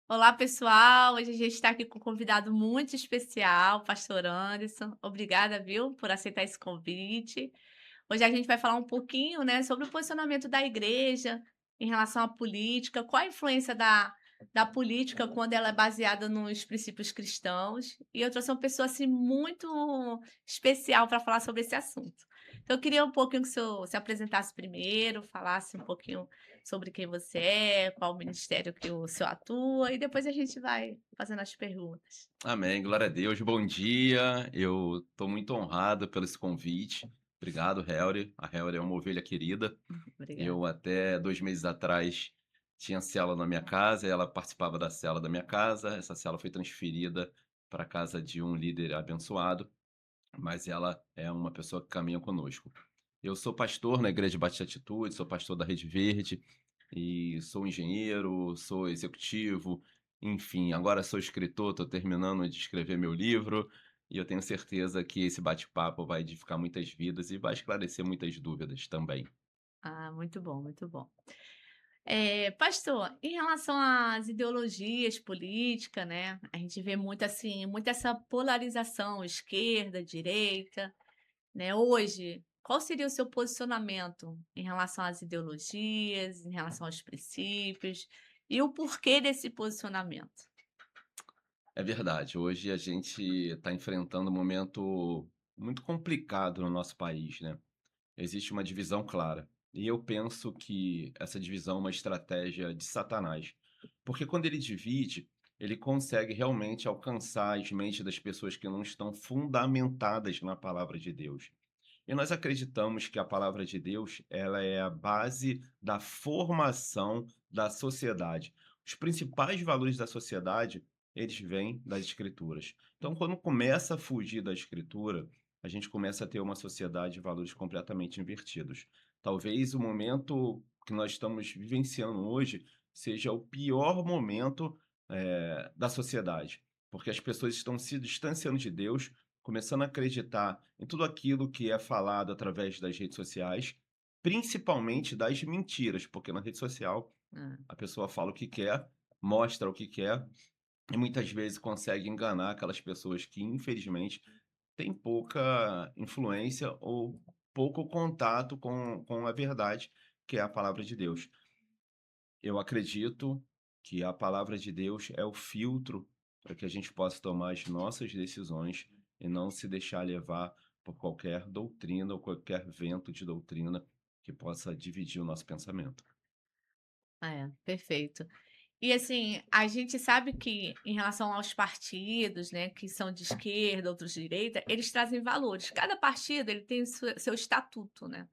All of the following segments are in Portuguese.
Olá, pessoal. Hoje a gente está aqui com um convidado muito especial, pastor Anderson. Obrigada, viu, por aceitar esse convite. Hoje a gente vai falar um pouquinho, né, sobre o posicionamento da igreja em relação à política, qual a influência da política quando ela é baseada nos princípios cristãos. E eu trouxe uma pessoa assim muito especial para falar sobre esse assunto. Então, eu queria um pouquinho que o senhor se apresentasse primeiro, falasse um pouquinho sobre quem você é, qual o ministério que o senhor atua, e depois a gente vai fazendo as perguntas. Amém, glória a Deus. Bom dia. Eu estou muito honrado pelo esse convite. Obrigado, Helry. A Helry é uma ovelha querida. Obrigada. Eu até 2 meses atrás tinha célula na minha casa, e ela participava da célula da minha casa. Essa célula foi transferida para a casa de um líder abençoado, mas ela é uma pessoa que caminha conosco. Eu sou pastor na Igreja Batista Atitude, sou pastor da Rede Verde e sou engenheiro, sou executivo, enfim, agora sou escritor, estou terminando de escrever meu livro e eu tenho certeza que esse bate-papo vai edificar muitas vidas e vai esclarecer muitas dúvidas também. Ah, muito bom, muito bom. Pastor, em relação às ideologias políticas, né, a gente vê muito assim, muito essa polarização esquerda, direita, né? Hoje, qual seria o seu posicionamento em relação às ideologias, em relação aos princípios e o porquê desse posicionamento? É verdade, hoje a gente está enfrentando um momento muito complicado no nosso país, né? Existe uma divisão clara. E eu penso que essa divisão é uma estratégia de Satanás. Porque quando ele divide, ele consegue realmente alcançar as mentes das pessoas que não estão fundamentadas na palavra de Deus. E nós acreditamos que a palavra de Deus, ela é a base da formação da sociedade. Os principais valores da sociedade, eles vêm das escrituras. Então, quando começa a fugir da escritura, a gente começa a ter uma sociedade de valores completamente invertidos. Talvez o momento que nós estamos vivenciando hoje seja o pior momento, da sociedade, porque as pessoas estão se distanciando de Deus, começando a acreditar em tudo aquilo que é falado através das redes sociais, principalmente das mentiras, porque na rede social Hã. a pessoa fala o que quer, mostra o que quer e muitas vezes consegue enganar aquelas pessoas que, infelizmente, têm pouca influência ou pouco contato com a verdade, que é a palavra de Deus. Eu acredito que a palavra de Deus é o filtro para que a gente possa tomar as nossas decisões e não se deixar levar por qualquer doutrina ou qualquer vento de doutrina que possa dividir o nosso pensamento. É, perfeito. E assim, a gente sabe que em relação aos partidos, né, que são de esquerda, outros de direita, eles trazem valores. Cada partido ele tem seu estatuto, né?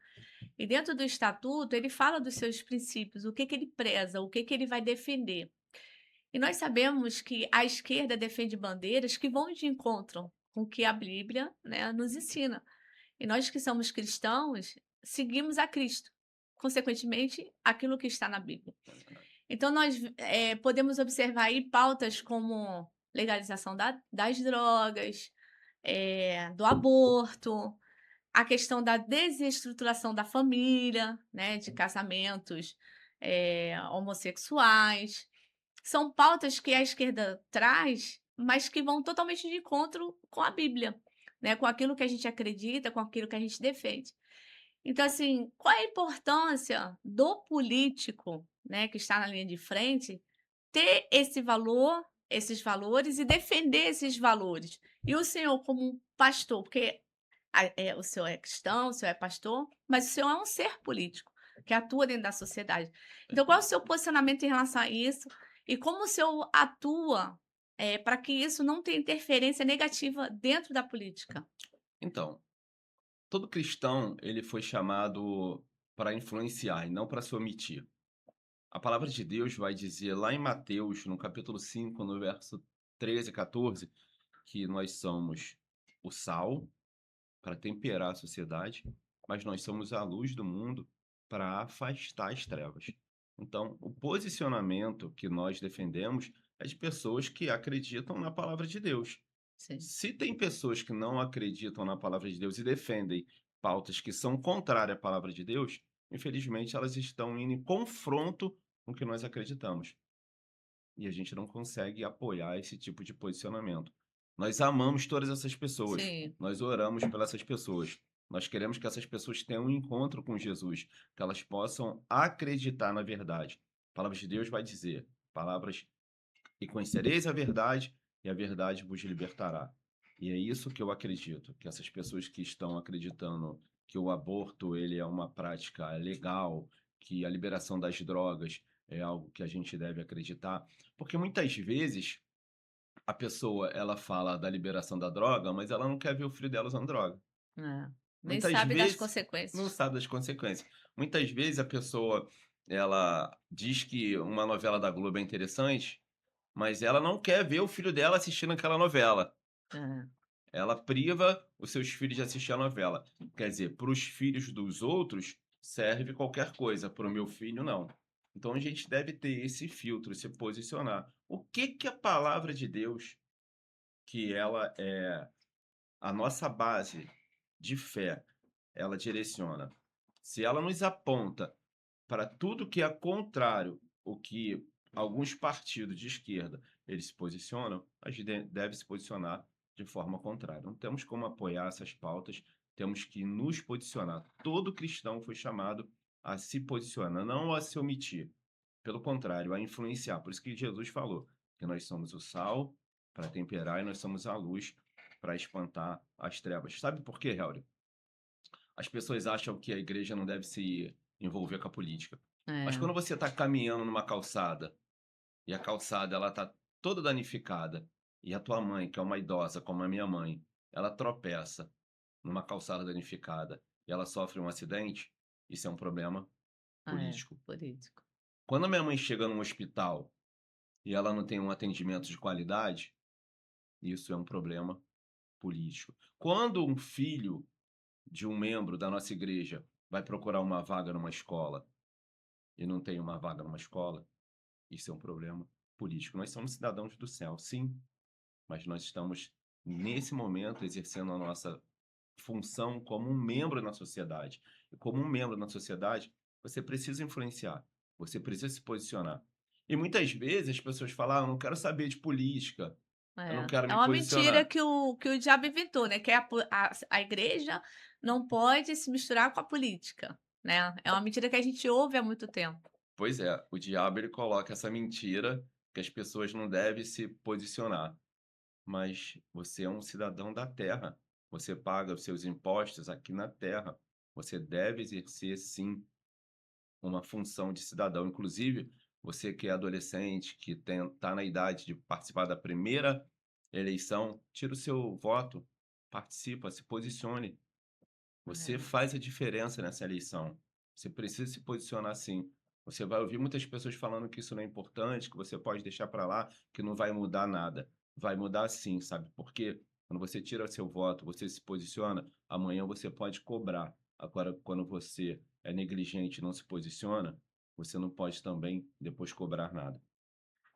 E dentro do estatuto ele fala dos seus princípios, o que que ele preza, o que que ele vai defender. E nós sabemos que a esquerda defende bandeiras que vão de encontro com o que a Bíblia, né, nos ensina. E nós que somos cristãos seguimos a Cristo, consequentemente, aquilo que está na Bíblia. É verdade. Então nós, podemos observar aí pautas como legalização das drogas, do aborto, a questão da desestruturação da família, né, de casamentos, homossexuais. São pautas que a esquerda traz, mas que vão totalmente de encontro com a Bíblia, né, com aquilo que a gente acredita, com aquilo que a gente defende. Então, assim, qual é a importância do político, né, que está na linha de frente, ter esse valor, esses valores e defender esses valores? E o senhor como um pastor, porque o senhor é cristão, o senhor é pastor, mas o senhor é um ser político, que atua dentro da sociedade. Então qual é o seu posicionamento em relação a isso e como o senhor atua, para que isso não tenha interferência negativa dentro da política? Então, todo cristão, ele foi chamado para influenciar e não para se omitir. A palavra de Deus vai dizer lá em Mateus, no capítulo 5, no verso 13 e 14, que nós somos o sal para temperar a sociedade, mas nós somos a luz do mundo para afastar as trevas. Então, o posicionamento que nós defendemos é de pessoas que acreditam na palavra de Deus. Sim. Se tem pessoas que não acreditam na palavra de Deus e defendem pautas que são contrárias à palavra de Deus, infelizmente elas estão indo em confronto com o que nós acreditamos. e a gente não consegue apoiar esse tipo de posicionamento. Nós amamos todas essas pessoas, Sim. nós oramos pelas essas pessoas. Nós queremos que essas pessoas tenham um encontro com Jesus, que elas possam acreditar na verdade. A palavra de Deus vai dizer, palavras: "E conhecereis a verdade, e a verdade vos libertará". E é isso que eu acredito, que essas pessoas que estão acreditando que o aborto ele é uma prática legal, que a liberação das drogas é algo que a gente deve acreditar, porque muitas vezes a pessoa ela fala da liberação da droga, mas ela não quer ver o filho dela usando droga. É. Nem Muitas sabe das vezes não consequências. sabe das consequências. Muitas vezes a pessoa ela diz que uma novela da Globo é interessante, mas ela não quer ver o filho dela assistindo aquela novela. É. Ela priva os seus filhos de assistir a novela. Quer dizer, para os filhos dos outros serve qualquer coisa, para o meu filho não. Então a gente deve ter esse filtro, se posicionar. O que que a palavra de Deus, que ela é a nossa base de fé, ela direciona? Se ela nos aponta para tudo que é contrário o que alguns partidos de esquerda eles se posicionam, a gente deve se posicionar de forma contrária. Não temos como apoiar essas pautas, temos que nos posicionar. Todo cristão foi chamado a se posicionar, não a se omitir. Pelo contrário, a influenciar. Por isso que Jesus falou que nós somos o sal para temperar e nós somos a luz para espantar as trevas. Sabe por quê, Helder? As pessoas acham que a igreja não deve se envolver com a política. Mas É. quando você está caminhando numa calçada e a calçada ela está toda danificada e a tua mãe, que é uma idosa como a minha mãe, ela tropeça numa calçada danificada e ela sofre um acidente, isso é um problema É, político. político. Quando a minha mãe chega num hospital e ela não tem um atendimento de qualidade, isso é um problema político. Quando um filho de um membro da nossa igreja vai procurar uma vaga numa escola e não tem uma vaga numa escola, isso é um problema político. Nós somos cidadãos do céu, sim, mas nós estamos, nesse momento, exercendo a nossa função como um membro na sociedade. E como um membro na sociedade, você precisa influenciar, você precisa se posicionar. E muitas vezes as pessoas falam: "Ah, eu não quero saber de política, eu não É. quero É me uma mentira posicionar". que o diabo inventou, né, que a igreja não pode se misturar com a política, né. É uma mentira que a gente ouve há muito tempo. Pois é, o diabo ele coloca essa mentira que as pessoas não devem se posicionar. Mas você é um cidadão da terra. Você paga os seus impostos aqui na terra. Você deve exercer, sim, uma função de cidadão. Inclusive, você que é adolescente, que está na idade de participar da primeira eleição, tira o seu voto, participa, se posicione. Você É. faz a diferença nessa eleição. Você precisa se posicionar sim. Você vai ouvir muitas pessoas falando que isso não é importante, que você pode deixar para lá, que não vai mudar nada. Vai mudar sim, sabe por quê? Quando você tira seu voto, você se posiciona, amanhã você pode cobrar. Agora, quando você é negligente e não se posiciona, você não pode também depois cobrar nada.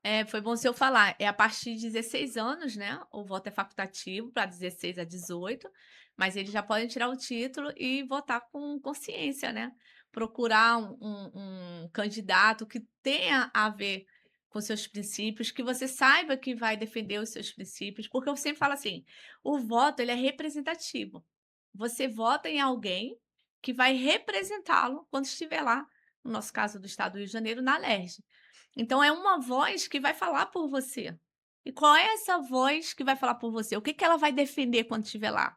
É, foi bom você eu falar. É a partir de 16 anos, né, o voto é facultativo para 16 a 18, mas eles já podem tirar o título e votar com consciência, né. Procurar um candidato que tenha a ver com seus princípios, que você saiba que vai defender os seus princípios, porque eu sempre falo assim: o voto ele é representativo. Você vota em alguém que vai representá-lo quando estiver lá, no nosso caso do estado do Rio de Janeiro, na alerj. Então é uma voz que vai falar por você. E qual é essa voz que vai falar por você? O que que ela vai defender quando estiver lá?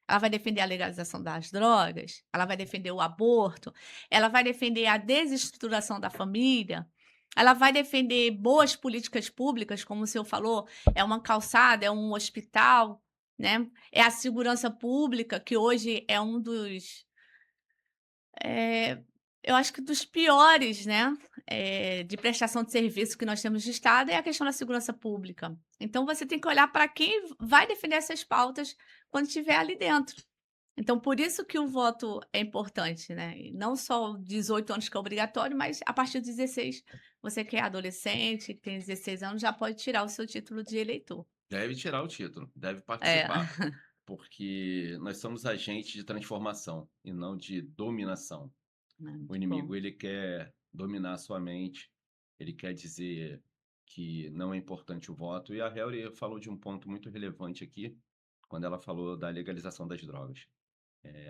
Ela vai defender a legalização das drogas? Ela vai defender o aborto? Ela vai defender a desestruturação da família? Ela vai defender boas políticas públicas, como o senhor falou, é uma calçada, é um hospital, né? É a segurança pública, que hoje é um dos eh, eu acho que dos piores, né, de prestação de serviço que nós temos de Estado é a questão da segurança pública. Então você tem que olhar para quem vai defender essas pautas quando estiver ali dentro. Então por isso que o voto é importante, né, e não só 18 anos que é obrigatório, mas a partir de 16, você que é adolescente, que tem 16 anos, já pode tirar o seu título de eleitor. Deve tirar o título, deve É. participar, porque nós somos agentes de transformação e não de dominação. É O muito bom. inimigo ele quer dominar a sua mente, ele quer dizer que não é importante o voto. E a Helry falou de um ponto muito relevante aqui, quando ela falou da legalização das drogas.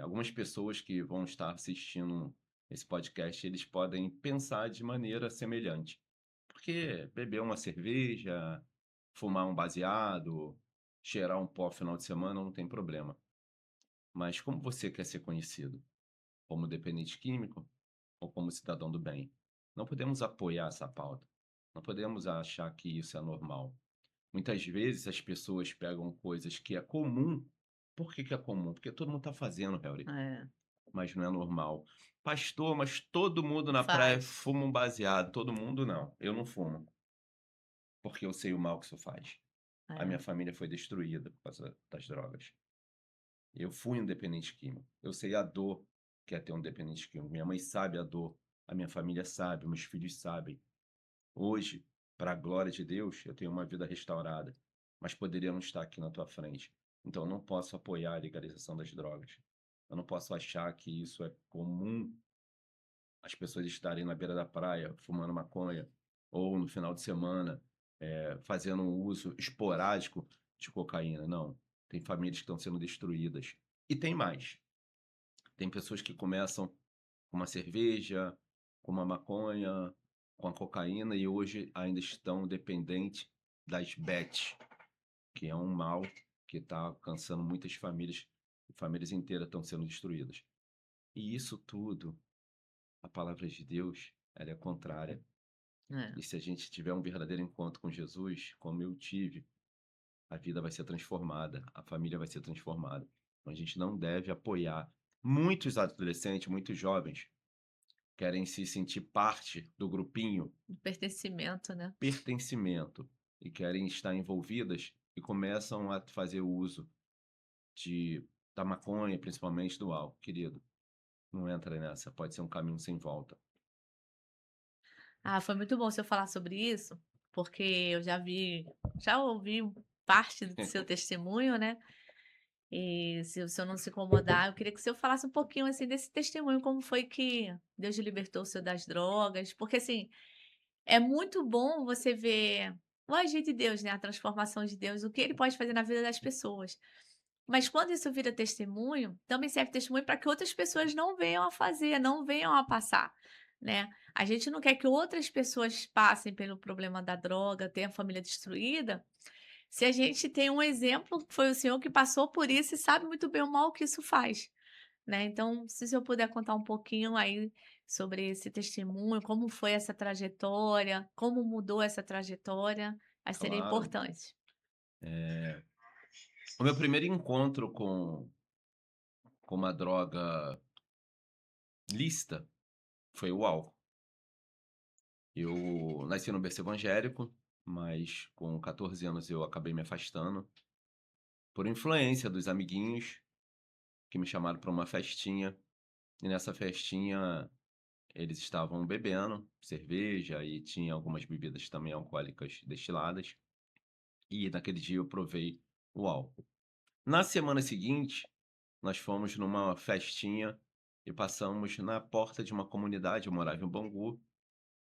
Algumas pessoas que vão estar assistindo esse podcast, eles podem pensar de maneira semelhante. Porque beber uma cerveja, fumar um baseado, cheirar um pó final de semana não tem problema. Mas como você quer ser conhecido? Como dependente químico ou como cidadão do bem? Não podemos apoiar essa pauta. Não podemos achar que isso é normal. Muitas vezes as pessoas pegam coisas que é comum. Por que que é comum? Porque todo mundo está fazendo, Helry, É, mas não é normal. Pastor, mas todo mundo na praia faz. fuma um baseado. Todo mundo não. Eu não fumo, porque eu sei o mal que isso faz. A É, minha família foi destruída por causa das drogas. Eu fui um dependente químico. Eu sei a dor que é ter um dependente químico. Minha mãe sabe a dor. A minha família sabe, meus filhos sabem. Hoje, para a glória de Deus, eu tenho uma vida restaurada, mas poderia não estar aqui na tua frente. Então, eu não posso apoiar a legalização das drogas. Eu não posso achar que isso é comum as pessoas estarem na beira da praia fumando maconha, ou no final de semana fazendo um uso esporádico de cocaína. Não. Tem famílias que estão sendo destruídas. E tem mais. Tem pessoas que começam com uma cerveja, com uma maconha, com a cocaína e hoje ainda estão dependentes das bets, que é um mal que está alcançando muitas famílias, famílias inteiras estão sendo destruídas. E isso tudo, a palavra de Deus, ela é contrária. é. E se a gente tiver um verdadeiro encontro com Jesus, como eu tive, a vida vai ser transformada, a família vai ser transformada. Então a gente não deve apoiar. Muitos adolescentes, muitos jovens, querem se sentir parte do grupinho, Do pertencimento, né? pertencimento, e querem estar envolvidas e começam a fazer uso de da maconha, principalmente do álcool. Querido, não entra nessa, pode ser um caminho sem volta. Ah, foi muito bom você falar sobre isso, porque eu já ouvi parte do seu testemunho, né? E se o senhor não se incomodar, eu queria que o senhor falasse um pouquinho assim desse testemunho, como foi que Deus libertou o senhor das drogas, porque assim, é muito bom você ver o agir de Deus, né, a transformação de Deus, o que ele pode fazer na vida das pessoas. Mas quando isso vira testemunho, também serve testemunho para que outras pessoas não venham a fazer, não venham a passar, né. A gente não quer que outras pessoas passem pelo problema da droga, tenham a família destruída, se a gente tem um exemplo, que foi o senhor que passou por isso e sabe muito bem o mal que isso faz, né. Então, se o senhor puder contar um pouquinho aí sobre esse testemunho, como foi essa trajetória, como mudou essa trajetória, aí seria Claro. importante. O meu primeiro encontro com uma droga lícita foi o álcool. Eu nasci no berço evangélico, mas com 14 anos eu acabei me afastando por influência dos amiguinhos que me chamaram para uma festinha. E nessa festinha eles estavam bebendo cerveja e tinha algumas bebidas também alcoólicas destiladas. E naquele dia eu provei o álcool. Na semana seguinte, nós fomos numa festinha e passamos na porta de uma comunidade. Eu morava em Bangu.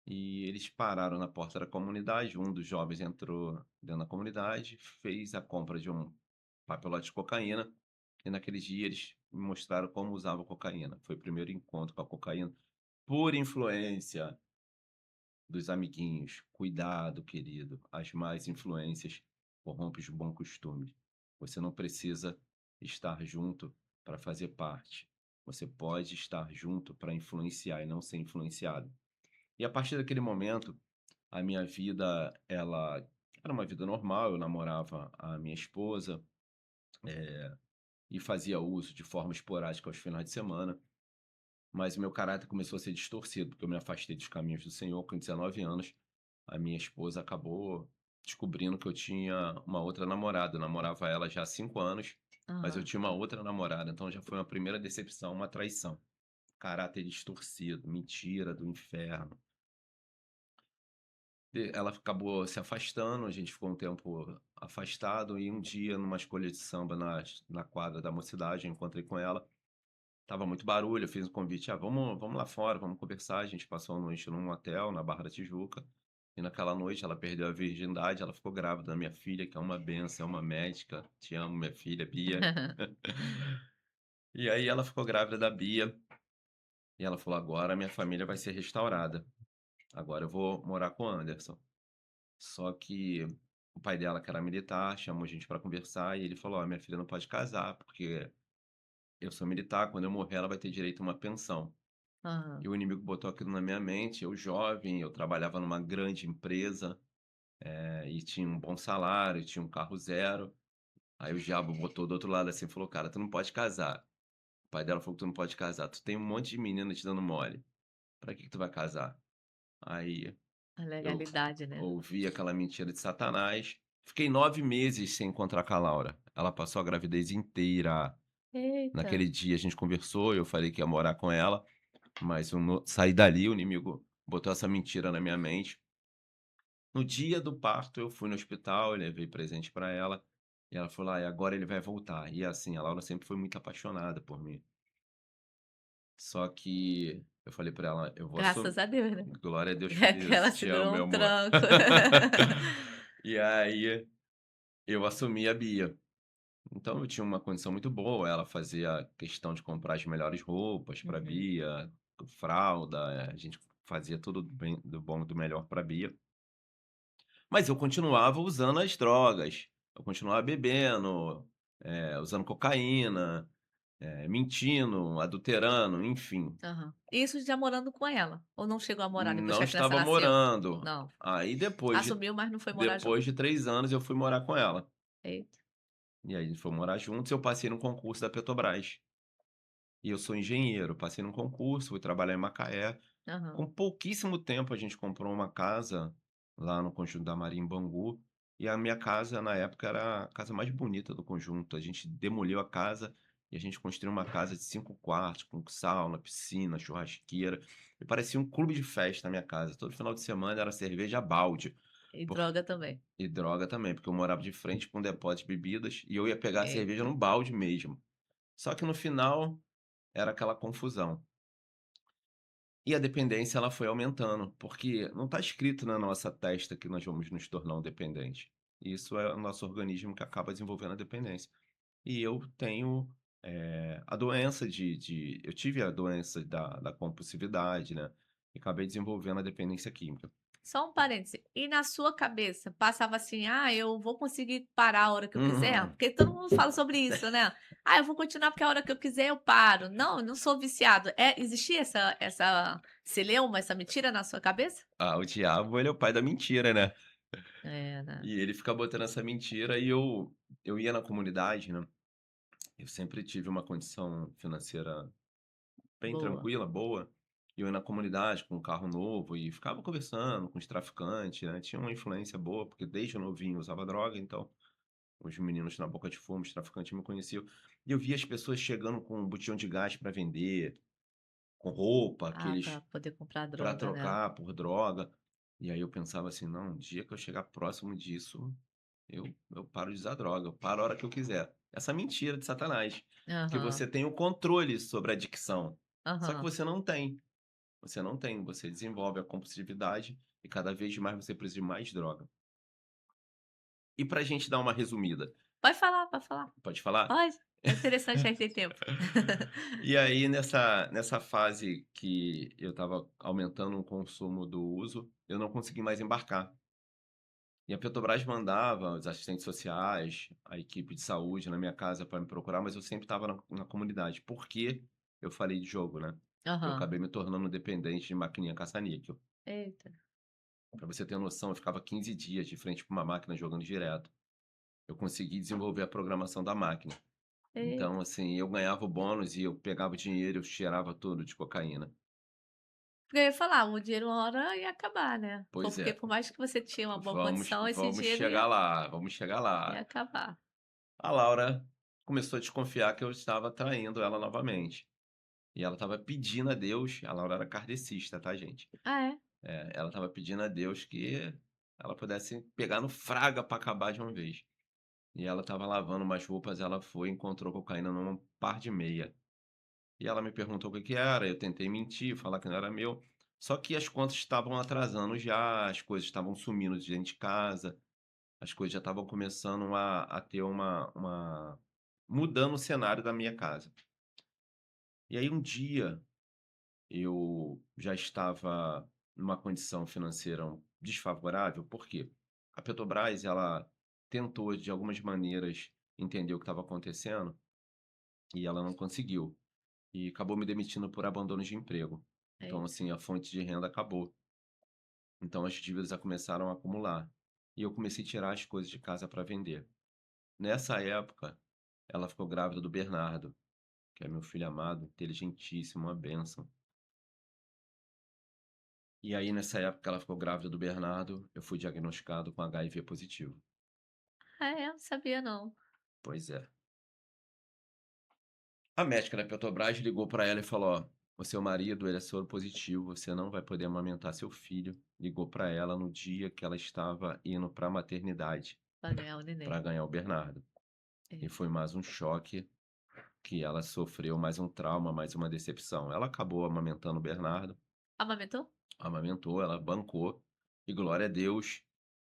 E eles pararam na porta da comunidade. Um dos jovens entrou dentro da comunidade, fez a compra de um papelote de cocaína. E naquele dia eles me mostraram como usava cocaína. Foi o primeiro encontro com a cocaína por influência dos amiguinhos. Cuidado, querido. As más influências corrompem os bons costumes. Você não precisa estar junto para fazer parte. Você pode estar junto para influenciar e não ser influenciado. E a partir daquele momento, a minha vida, ela era uma vida normal. Eu namorava a minha esposa, e fazia uso de forma esporádica aos finais de semana. Mas o meu caráter começou a ser distorcido, porque eu me afastei dos caminhos do Senhor com 19 anos. A minha esposa acabou descobrindo que eu tinha uma outra namorada. Eu namorava ela já há 5 anos, mas eu Aham. tinha uma outra namorada. Então já foi uma primeira decepção, uma traição. Caráter distorcido, mentira do inferno. Ela acabou se afastando, a gente ficou um tempo afastado e um dia, numa escolha de samba na quadra da Mocidade, eu encontrei com ela. Tava muito barulho, eu fiz um convite: "Ah, vamos lá fora, vamos conversar". A gente passou a noite num hotel na Barra da Tijuca. E naquela noite ela perdeu a virgindade, ela ficou grávida da minha filha, que é uma bênção, é uma médica. Te amo, minha filha, Bia. E aí ela ficou grávida da Bia, e ela falou: "Agora minha família vai ser restaurada. Agora eu vou morar com o Anderson". Só que o pai dela, que era militar, chamou a gente pra conversar e ele falou: "Ó, minha filha não pode casar, porque eu sou militar, quando eu morrer ela vai ter direito a uma pensão". Aham. E o inimigo botou aquilo na minha mente, eu jovem, eu trabalhava numa grande empresa, e tinha um bom salário, tinha um carro zero. Aí o diabo botou do outro lado assim, falou: "Cara, tu não pode casar". O pai dela falou: "Tu não pode casar, tu tem um monte de menina te dando mole, pra que que tu vai casar?". Aí A eu legalidade, né. ouvi aquela mentira de Satanás, fiquei 9 meses sem encontrar com a Laura. Ela passou a gravidez inteira. Eita, Naquele dia a gente conversou, eu falei que ia morar com ela, mas eu no saí dali, o inimigo botou essa mentira na minha mente. No dia do parto eu fui no hospital, eu levei presente pra ela, e ela falou: "Ai, agora ele vai voltar". E assim, a Laura sempre foi muito apaixonada por mim. Só que eu falei pra ela: "Eu vou graças a Deus, né. glória a Deus É por que ela isso, te amo, segurou meu um amor". tranco. E aí, eu assumi a Bia. Então eu tinha uma condição muito boa, ela fazia questão de comprar as melhores roupas pra Uhum. Bia, fralda, a gente fazia tudo do bom e do melhor pra Bia. Mas eu continuava usando as drogas, eu continuava bebendo, usando cocaína, mentindo, adulterando, enfim. Aham. Isso já morando com ela? Ou não chegou a morar depois Não que a criança estava nasceu? morando. Não. Aí Assumiu, mas não foi morar depois junto. de 3 anos eu fui morar com ela. Eita. E aí a gente foi morar juntos e eu passei no concurso da Petrobras. E eu sou engenheiro, passei num concurso, fui trabalhar em Macaé. Aham. Com pouquíssimo tempo a gente comprou uma casa lá no conjunto da Maria em Bangu, e a minha casa na época era a casa mais bonita do conjunto. A gente demoliu a casa e a gente construiu uma casa de 5 quartos, com sauna, piscina, churrasqueira, e parecia um clube de festa na minha casa. Todo final de semana era cerveja a balde, E por droga também. e droga também, porque eu morava de frente para um depósito de bebidas e eu ia pegar a cerveja Eita. no balde mesmo. Só que no final era aquela confusão. E a dependência ela foi aumentando, porque não está escrito na nossa testa que nós vamos nos tornar um dependente. Isso é o nosso organismo que acaba desenvolvendo a dependência. E eu tenho, a doença eu tive a doença da compulsividade, né, e acabei desenvolvendo a dependência química. Só um parêntese, e na sua cabeça passava assim: "Ah, eu vou conseguir parar a hora que eu quiser"? Uhum. Porque todo mundo fala sobre isso, né. "Ah, eu vou continuar porque a hora que eu quiser eu paro". Não, eu não sou viciado. Existia essa celeuma, essa mentira na sua cabeça? Ah, o diabo ele é o pai da mentira, né. É, né. E ele fica botando essa mentira e eu ia na comunidade, né, eu sempre tive uma condição financeira bem Boa. tranquila, boa, e eu ia na comunidade com um carro novo e ficava conversando com os traficantes, né, tinha uma influência boa, porque desde novinho eu usava droga, então os meninos na boca de fumo, os traficantes me conheciam, e eu via as pessoas chegando com um botijão de gás para vender, com roupa, Ah, para aqueles poder comprar para droga, né. trocar por droga, e aí eu pensava assim: "Não, o dia que eu chegar próximo disso, eu paro de usar droga, eu paro a hora que eu quiser". Essa mentira de Satanás, que Aham, você tem o controle sobre a adicção, só que aham. você não tem. Você não tem, você desenvolve a compulsividade e cada vez mais você precisa de mais droga. E pra gente dar uma resumida, Pode falar, pode falar. pode falar? Pode. É interessante, aí tem tempo. E aí nessa fase que eu estava aumentando o consumo do uso, eu não consegui mais embarcar. E a Petrobras mandava os assistentes sociais, a equipe de saúde na minha casa para me procurar, mas eu sempre estava na comunidade. Porque eu falei de jogo, né? Eu Aham. acabei me tornando dependente de maquininha caça-níquel. Eita, Pra você ter noção, eu ficava 15 dias de frente para uma máquina jogando direto. Eu consegui desenvolver a programação da máquina. Então, eita. assim, eu ganhava o bônus e eu pegava o dinheiro, eu cheirava tudo de cocaína. Porque eu ia falar, o dinheiro uma hora ia acabar, né. Pois Porque é, por mais que você tinha uma boa vamos condição, esse vamos dinheiro chegar ia lá, vamos chegar ia lá. acabar. A Laura começou a desconfiar que eu estava traindo ela novamente. E ela estava pedindo a Deus, a Laura era kardecista, tá, gente? Ah, é? Ela estava pedindo a Deus que ela pudesse pegar no Fraga para acabar de uma vez. E ela estava lavando umas roupas, ela foi e encontrou cocaína num par de meia. E ela me perguntou o que que era, eu tentei mentir, falar que não era meu. Só que as contas estavam atrasando já, as coisas estavam sumindo de dentro de casa, as coisas já estavam começando a ter uma mudando o cenário da minha casa. E aí um dia eu já estava numa condição financeira desfavorável, por quê? A Petrobras, ela tentou de algumas maneiras entender o que estava acontecendo e ela não conseguiu. E acabou me demitindo por abandono de emprego. Então, Eita. assim, a fonte de renda acabou. Então as dívidas já começaram a acumular. E eu comecei a tirar as coisas de casa para vender. Nessa época, ela ficou grávida do Bernardo, que é meu filho amado, inteligentíssimo, uma bênção. E aí, nessa época que ela ficou grávida do Bernardo, eu fui diagnosticado com HIV positivo. Ah, é? Não sabia não. Pois é. A médica da Petrobras ligou para ela e falou: ó, o seu marido, ele é soro positivo, você não vai poder amamentar seu filho. Ligou para ela no dia que ela estava indo para a maternidade Pra ganhar o para neném. ganhar o Bernardo. E Eita. foi mais um choque que ela sofreu, mais um trauma, mais uma decepção. Ela acabou amamentando o Bernardo, Amamentou? amamentou, ela bancou, e glória a Deus,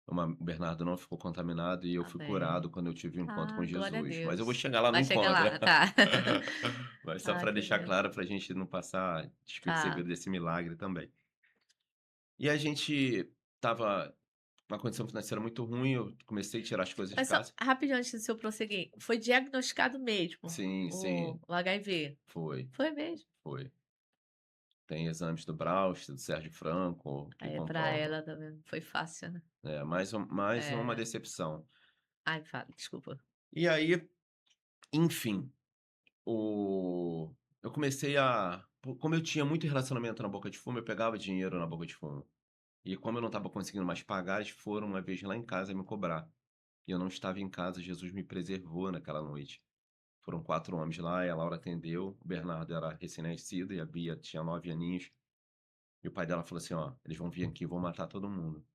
o Bernardo não ficou contaminado e eu fui curado Amém. quando eu tive um encontro com Ah, glória a Jesus. Mas eu vou Deus. chegar lá no Vai chegar encontro. lá, tá. Mas só Ah, para que deixar benção. claro, para a gente não passar Tá. despercebido desse milagre também. E a gente estava numa condição financeira muito ruim, eu comecei a tirar as coisas de Mas só casa. rapidinho antes do seu prosseguir, foi diagnosticado mesmo Sim, sim, o HIV? foi, Foi mesmo? foi. Tem exames do Braust, do Sérgio Franco, que É, pra comprovam. ela também foi fácil, né. É, mais uma É. decepção. Ai, fala, desculpa. E aí, enfim, o eu comecei como eu tinha muito relacionamento na boca de fumo, eu pegava dinheiro na boca de fumo. E como eu não estava conseguindo mais pagar, eles foram uma vez lá em casa me cobrar. E eu não estava em casa, Jesus me preservou naquela noite. Foram 4 homens lá e a Laura atendeu, o Bernardo era recém-nascido e a Bia tinha 9 aninhos. E o pai dela falou assim: "Ó, eles vão vir aqui e vão matar todo mundo.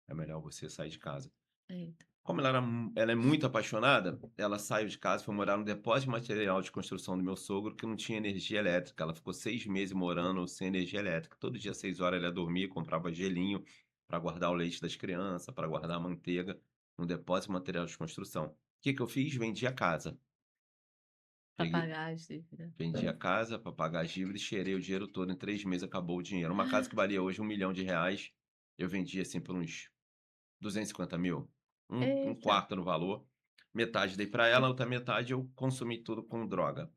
É melhor você sair de casa". Eita. Como ela é muito apaixonada, ela saiu de casa e foi morar no depósito de material de construção do meu sogro, que não tinha energia elétrica. Ela ficou 6 meses morando sem energia elétrica. Todo dia, 6 horas, ela ia dormir, comprava gelinho para guardar o leite das crianças, para guardar a manteiga, no depósito de material de construção. O que que eu fiz? Vendi a casa. Pra Peguei pagar as dívidas. Vendi a casa para pagar as dívidas, cheirei o dinheiro todo, em 3 meses acabou o dinheiro. Uma casa que valia hoje R$ 1.000.000, eu vendi, assim, por uns 250.000, um Eita, quarto no valor. Metade dei para ela, a outra metade eu consumi tudo com droga.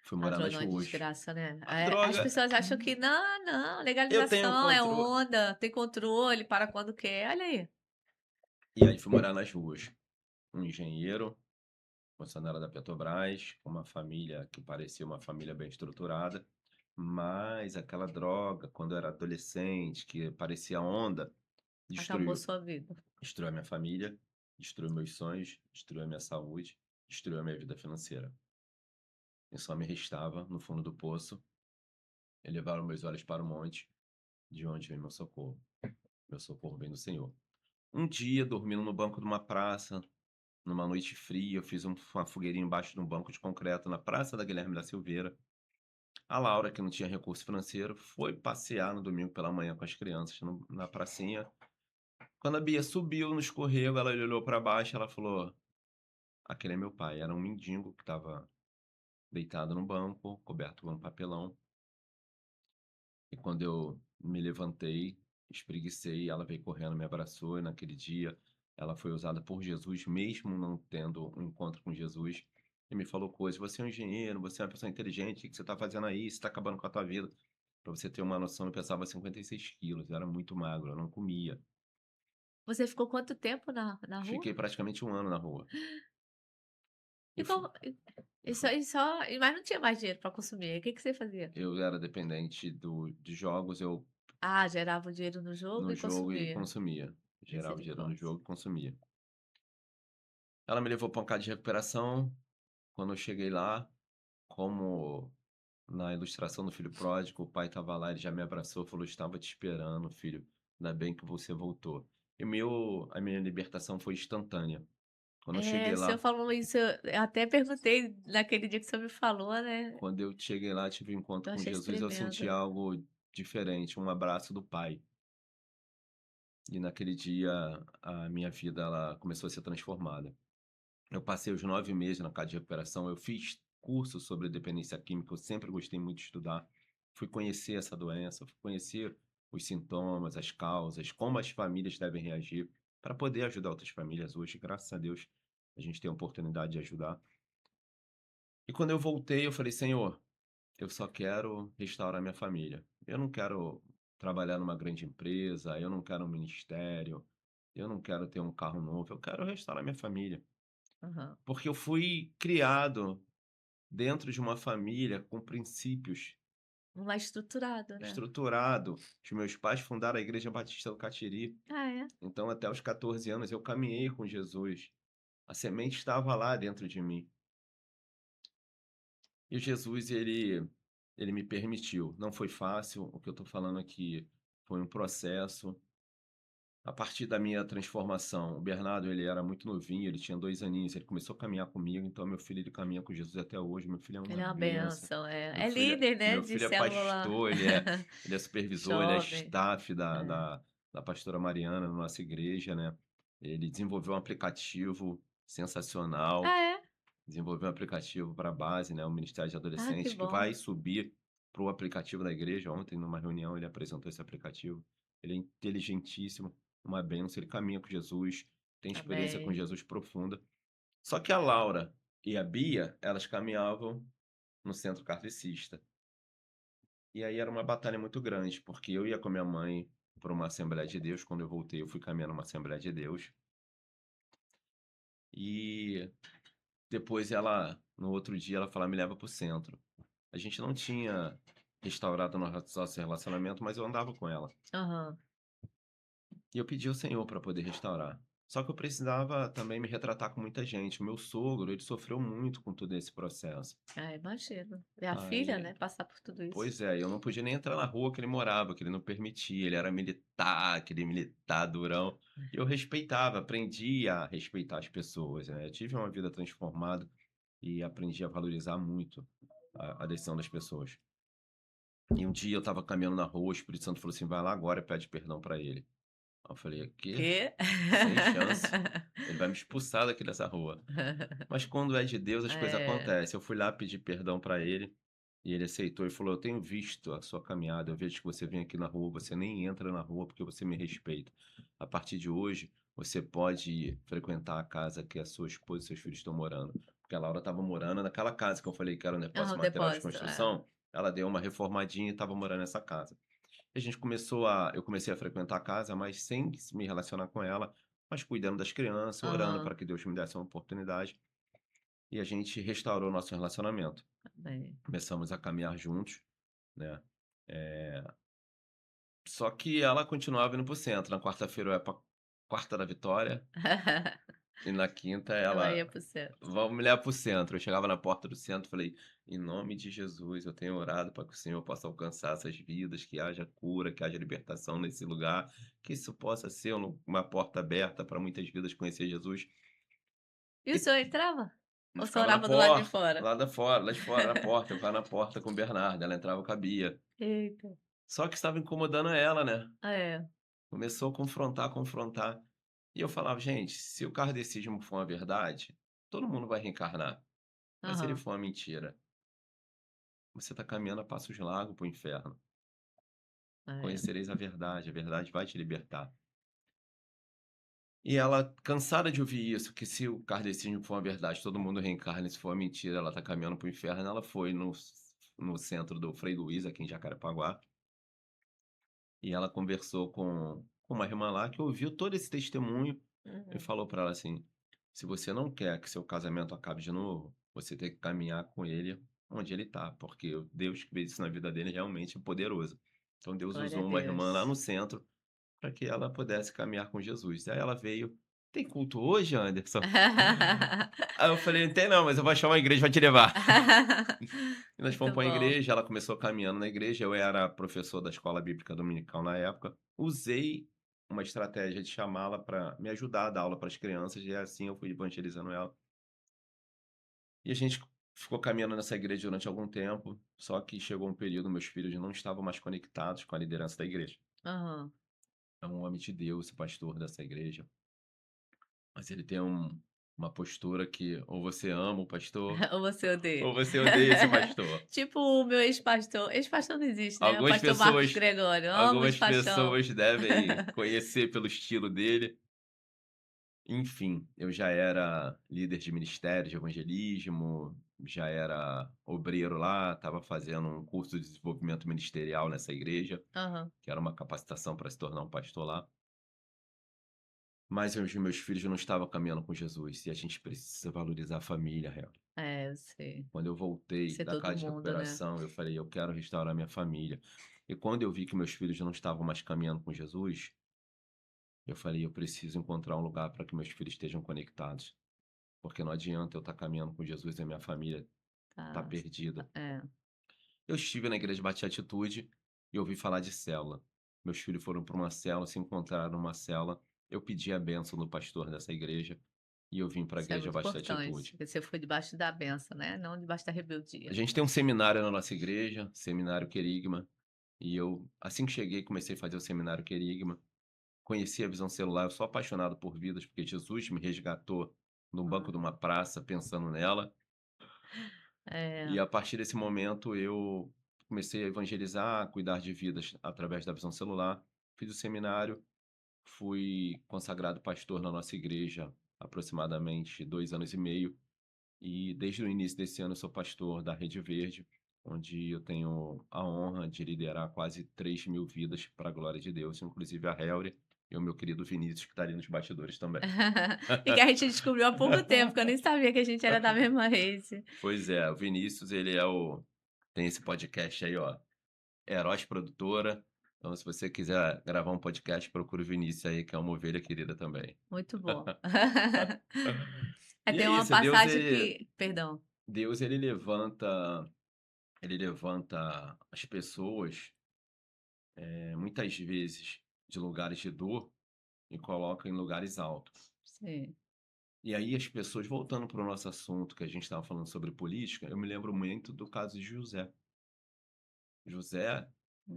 Fui a morar nas droga é uma ruas. desgraça, né. A As droga, pessoas acham que não, não, eu tenho legalização é controle. onda, tem controle, para quando quer, olha aí. E aí fui morar nas ruas. Um engenheiro, funcionário da Petrobras, com uma família que parecia uma família bem estruturada, mas aquela droga, quando eu era adolescente, que parecia onda, Acabou destruiu. sua vida. Destruiu a minha família, destruiu meus sonhos, destruiu a minha saúde, destruiu a minha vida financeira. E só me restava, no fundo do poço, elevar meus olhos para o monte, de onde vem meu socorro. Meu socorro vem do Senhor. Um dia, dormindo no banco de uma praça, numa noite fria, eu fiz uma fogueirinha embaixo de um banco de concreto na Praça da Guilherme da Silveira. A Laura, que não tinha recurso financeiro, foi passear no domingo pela manhã com as crianças na pracinha. Quando a Bia subiu no escorrego, ela olhou para baixo e ela falou: aquele é meu pai. Era um mendigo que estava deitado no banco, coberto com um papelão. E quando eu me levantei, espreguicei, ela veio correndo, me abraçou. E naquele dia, ela foi usada por Jesus, mesmo não tendo um encontro com Jesus. E me falou coisas: você é um engenheiro, você é uma pessoa inteligente, o que você está fazendo aí? Você está acabando com a tua vida. Para você ter uma noção, eu pesava 56 quilos, eu era muito magro, eu não comia. Você ficou quanto tempo na rua? Fiquei praticamente 1 ano na rua. E E fu- como e fu- mas não tinha mais dinheiro para consumir, aí o que que você fazia? eu era dependente de jogos, eu Ah, gerava o dinheiro no jogo no e jogo e consumia. consumia. Gerava dinheiro no Misericórdia. jogo e consumia. Ela me levou para um casa de recuperação. Quando eu cheguei lá, como na ilustração do filho pródigo, o pai estava lá, ele já me abraçou, falou: "Estava te esperando, filho. Ainda bem que você voltou". E a minha libertação foi instantânea. Quando eu É, cheguei o senhor lá falou isso, eu até perguntei naquele dia que o senhor me falou, né, quando eu cheguei lá, tive um encontro eu com achei isso Jesus, eu senti tremendo. algo diferente, um abraço do pai. E naquele dia a minha vida ela começou a ser transformada. Eu passei os 9 meses na casa de recuperação, eu fiz curso sobre dependência química, eu sempre gostei muito de estudar. Fui conhecer essa doença, fui conhecer os sintomas, as causas, como as famílias devem reagir para poder ajudar outras famílias hoje, graças a Deus, a gente tem a oportunidade de ajudar. E quando eu voltei, eu falei: "Senhor, eu só quero restaurar minha família. Eu não quero trabalhar numa grande empresa, eu não quero um ministério, eu não quero ter um carro novo, eu quero restaurar minha família". Aham. Porque eu fui criado dentro de uma família com princípios, Mais estruturado, né. estruturado. Os meus pais fundaram a Igreja Batista do Catiri, Ah, é? então até os 14 anos eu caminhei com Jesus. A semente estava lá dentro de mim. E Jesus, ele me permitiu. Não foi fácil, o que eu estou falando aqui foi um processo. A partir da minha transformação, o Bernardo, ele era muito novinho, ele tinha 2 aninhos, ele começou a caminhar comigo, então meu filho, ele caminha com Jesus até hoje, meu filho é Ele uma é uma benção. benção, é. Meu É filho é líder, né, meu de filho é célula pastor, ele é supervisor, ele é jovem. staff da É. da da pastora Mariana na nossa igreja, né. Ele desenvolveu um aplicativo sensacional, Ah, é? desenvolveu um aplicativo para a base, né, o Ministério de Ah, que Adolescentes, que bom. vai subir para o aplicativo da igreja. Ontem, numa reunião, ele apresentou esse aplicativo. Ele é inteligentíssimo, uma bênção, ele caminha com Jesus, tem experiência com Amém. Jesus profunda. Só que a Laura e a Bia, elas caminhavam no centro kardecista. E aí era uma batalha muito grande, porque eu ia com a minha mãe para uma Assembleia de Deus, quando eu voltei eu fui caminhar numa Assembleia de Deus, e depois ela, no outro dia, ela falou: "Me leva para o centro". A gente não tinha restaurado nosso relacionamento, mas eu andava com ela. Aham. E eu pedi ao Senhor para poder restaurar. Só que eu precisava também me retratar com muita gente. O meu sogro, ele sofreu muito com todo esse processo. Ah, imagino. É a filha, Aí, né, passar por tudo isso. pois é, eu não podia nem entrar na rua que ele morava, que ele não permitia. Ele era militar, aquele militar durão. E eu respeitava, aprendi a respeitar as pessoas, né? Eu tive uma vida transformada e aprendi a valorizar muito a decisão das pessoas. E um dia eu estava caminhando na rua, o Espírito Santo falou assim: "Vai lá agora e pede perdão para ele". Aí eu falei: "Quê? Quê? Sem chance. Ele vai me expulsar daqui dessa rua". Mas quando é de Deus, as coisas É. acontecem. Eu fui lá pedir perdão para ele, e ele aceitou e falou: "Eu tenho visto a sua caminhada, eu vejo que você vem aqui na rua, você nem entra na rua porque você me respeita. A partir de hoje, você pode frequentar a casa que a sua esposa e seus filhos estão morando". Porque a Laura estava morando naquela casa que eu falei que era um Ah, depósito o de material de depósito, é. construção, ela deu uma reformadinha e estava morando nessa casa. E a gente eu comecei a frequentar a casa, mas sem me relacionar com ela, mas cuidando das crianças, orando para Aham. que Deus me desse uma oportunidade, e a gente restaurou nosso relacionamento. Amém. Começamos a caminhar juntos, né, eh, só que ela continuava indo para o centro. Na quarta-feira eu ia para Quarta da Vitória, e na quinta Ela ia ela: para o centro. "Vamos me levar para o centro". Eu chegava na porta do centro, falei: "Em nome de Jesus, eu tenho orado para que o Senhor possa alcançar essas vidas, que haja cura, que haja libertação nesse lugar, que isso possa ser uma porta aberta para muitas vidas conhecer Jesus". E o E senhor entrava? Ou só ficava na orava do lado de porta, fora? lá de fora, na porta, eu ficava na porta com o Bernardo, ela entrava com a Bia. Eita. Só que estava incomodando ela, né. É. Começou a confrontar, confrontar. E eu falava: "Gente, se o kardecismo for uma verdade, todo mundo vai reencarnar. Mas se ele Aham. for uma mentira, você está caminhando a passos largos para o inferno. É. Conhecereis a verdade vai te libertar". E ela, cansada de ouvir isso, que se o kardecismo for uma verdade, todo mundo reencarna, e se for uma mentira, ela está caminhando para o inferno, ela foi no centro do Frei Luiz, aqui em Jacarepaguá, e ela conversou com uma irmã lá que ouviu todo esse testemunho e Uhum. falou para ela assim: "Se você não quer que seu casamento acabe de novo, você tem que caminhar com ele onde ele está, porque o Deus que fez isso na vida dele realmente é poderoso". Então Deus Glória a usou uma irmã lá Deus. no centro para que ela pudesse caminhar com Jesus. Aí ela veio: "Tem culto hoje, Anderson?" Aí eu falei: "Não tem não, mas eu vou achar uma igreja pra te levar". E nós fomos Muito para uma bom. igreja, ela começou caminhando na igreja, eu era professor da escola bíblica dominical na época, usei uma estratégia de chamá-la para me ajudar a dar aula para as crianças, e assim eu fui evangelizando ela. E a gente ficou caminhando nessa igreja durante algum tempo, só que chegou um período, meus filhos não estavam mais conectados com a liderança da igreja. Aham. É um homem de Deus, esse pastor dessa igreja, mas ele tem uma postura que ou você ama o pastor, Ou você odeia? ou você odeia esse pastor. Tipo o meu ex-pastor. Ex-pastor não existe, né? O Algumas pastor Marcos pessoas Gregório. Amo de algumas paixão. pessoas devem conhecer pelo estilo dele. Enfim, eu já era líder de ministério de evangelismo, já era obreiro lá, estava fazendo um curso de desenvolvimento ministerial nessa igreja, Aham. que era uma capacitação para se tornar um pastor lá. Mas os meus filhos não estavam caminhando com Jesus e a gente precisa valorizar a família, real. É, eu sei. Quando eu voltei Ser da todo casa de mundo, né? recuperação, eu falei: "Eu quero restaurar minha família". E quando eu vi que meus filhos não estavam mais caminhando com Jesus, eu falei: "Eu preciso encontrar um lugar para que meus filhos estejam conectados, porque não adianta eu estar caminhando com Jesus e a minha família tá Tá. perdida". É. Eu estive na igreja Bati Atitude e ouvi falar de célula. Meus filhos foram para uma célula, se encontraram numa célula. Eu pedi a bênção do pastor dessa igreja e eu vim para a Isso é igreja muito Bati importante. Atitude. Porque você foi debaixo da bênção, né? Não debaixo da A rebeldia. gente tem um seminário na nossa igreja, Seminário Querigma, e eu, assim que cheguei, comecei a fazer o Seminário Querigma. Conheci a visão celular, eu sou apaixonado por vidas, porque Jesus me resgatou no banco Ah, de uma praça pensando nela. é, E a partir desse momento eu comecei a evangelizar, a cuidar de vidas através da visão celular. Fiz o seminário, fui consagrado pastor na nossa igreja há aproximadamente 2 anos e meio. E desde o início desse ano eu sou pastor da Rede Verde, onde eu tenho a honra de liderar quase 3.000 vidas para a glória de Deus, inclusive a Helder e o meu querido Vinícius, que está ali nos bastidores também. e que a gente descobriu há pouco tempo, que eu nem sabia que a gente era da mesma rede. Pois é, o Vinícius, ele tem esse podcast aí, ó, Heróis Produtora. Então, se você quiser gravar um podcast, procura o Vinícius aí, que é uma ovelha querida também. Muito bom. E é Tem uma isso, Deus passagem ele que, perdão. Deus ele levanta as pessoas, muitas vezes de lugares de dor e coloca em lugares altos. Sim. E aí as pessoas voltando para o nosso assunto, que a gente estava falando sobre política, eu me lembro muito do caso de José. José,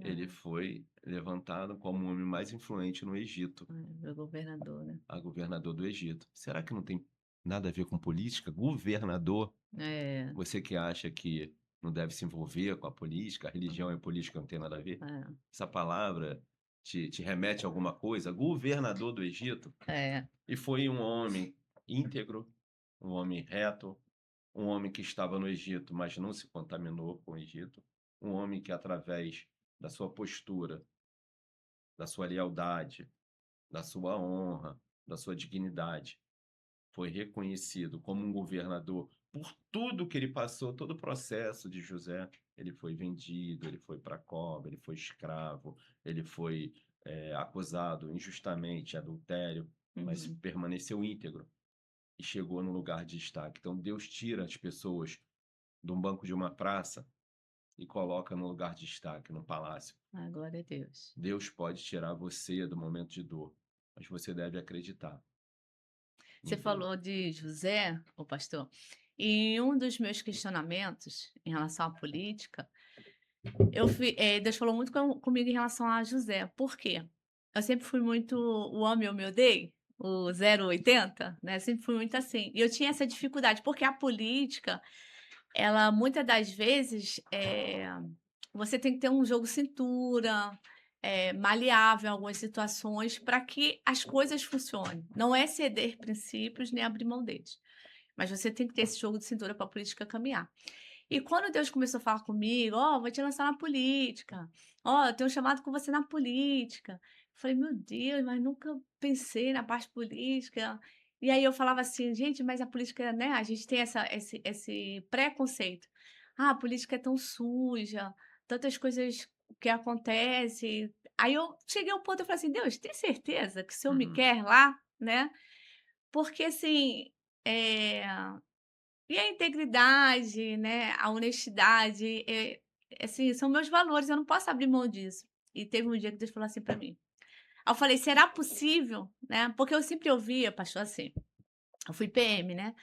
ele Ah, foi levantado como o homem mais influente no Egito, meu governador, né? a governador do Egito. Será que não tem nada a ver com política? Governador? É, Você que acha que não deve se envolver com a política, a religião e a política não tem nada a ver? é, Essa palavra te remete a alguma coisa? Governador do Egito? é. E foi um homem íntegro, um homem reto, um homem que estava no Egito, mas não se contaminou com o Egito, um homem que, através da sua postura, da sua lealdade, da sua honra, da sua dignidade, foi reconhecido como um governador por tudo que ele passou, todo o processo de José. Ele foi vendido, ele foi para a cova, ele foi escravo, ele foi acusado injustamente de adultério, mas Uhum. permaneceu íntegro e chegou no lugar de destaque. Então Deus tira as pessoas de um banco de uma praça e coloca no lugar de destaque, no palácio. Ah, glória a Deus. Deus pode tirar você do momento de dor, mas você deve acreditar Você em Deus. falou de José, o pastor, e um dos meus questionamentos em relação à política, Deus falou muito comigo em relação a José. Por quê? Eu sempre fui muito o ame ou me odeie, o 0 ou 80, né? Sempre fui muito assim. E eu tinha essa dificuldade, porque a política, ela muitas das vezes você tem que ter um jogo cintura, maleável em algumas situações para que as coisas funcionem. Não é ceder princípios nem abrir mão deles. Mas você tem que ter esse jogo de cintura para a política caminhar. E quando Deus começou a falar comigo: "Ó, vou te lançar na política. Ó, eu tenho um chamado com você na política". Eu falei: "Meu Deus, mas nunca pensei na parte política". E aí eu falava assim: "Gente, mas a política, né, a gente tem esse preconceito. Ah, a política é tão suja, tantas coisas que acontecem". Aí eu cheguei ao ponto, eu falei assim: "Deus, tem certeza que o Senhor me Uhum. quer lá, né?". Porque assim, eh e a integridade, né, a honestidade, assim, são meus valores, eu não posso abrir mão disso. E teve um dia que Deus falou assim para mim. Aí eu falei: "Será possível?", né, porque eu sempre ouvia, pastor, assim, eu fui PM, né,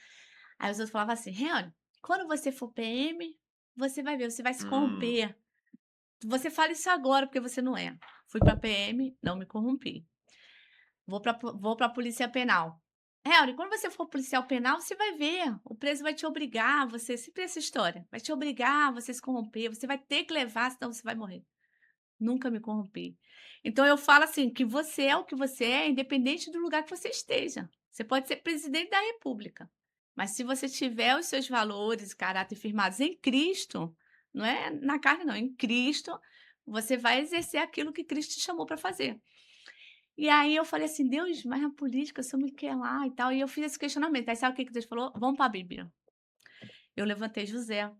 aí os outros falavam assim: "Reane, Quando você for PM, você vai ver, você vai se Hum, corromper. Você fala isso agora, porque você não é. Fui para PM, não me corrompi. Vou para a polícia penal. Harry, quando você for policial penal, você vai ver, o preso vai te obrigar, você sempre essa história, vai te obrigar, você se corromper, você vai ter que levar, senão você vai morrer. Nunca me corrompi. Então eu falo assim, que você é o que você é, independente do lugar que você esteja. Você pode ser presidente da república, mas se você tiver os seus valores e caráter firmados em Cristo, não é na carne não, em Cristo, você vai exercer aquilo que Cristo te chamou para fazer. E aí eu falei assim: "Deus, mas na política o senhor me quer lá e tal", e eu fiz esse questionamento, aí sabe o que que Deus falou? "Vamos para a Bíblia". Eu levantei José.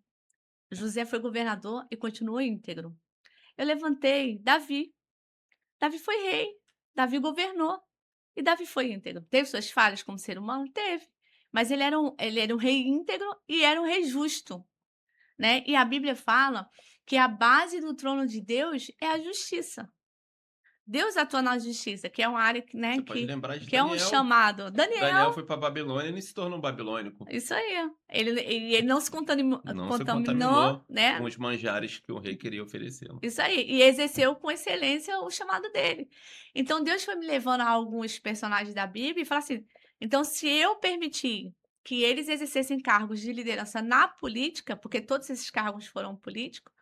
José foi governador e continuou íntegro. Eu levantei Davi. Davi foi rei, Davi governou e Davi foi íntegro. Teve suas falhas como ser humano? Teve, mas ele era um rei íntegro e era um rei justo, né. E a Bíblia fala que a base do trono de Deus é a justiça. Deus atua na justiça, que é uma área que, né, você pode que lembrar de que é um Daniel. chamado. Daniel Daniel, foi para Babilônia e se tornou um babilônico. isso aí. Ele não se Não se contaminou, contaminou com né. os manjares que o rei queria oferecê-lo. Isso aí, e exerceu com excelência o chamado dele. Então Deus foi me levando a alguns personagens da Bíblia e falar assim: então se eu permitir que eles exercessem cargos de liderança na política, porque todos esses cargos foram políticos,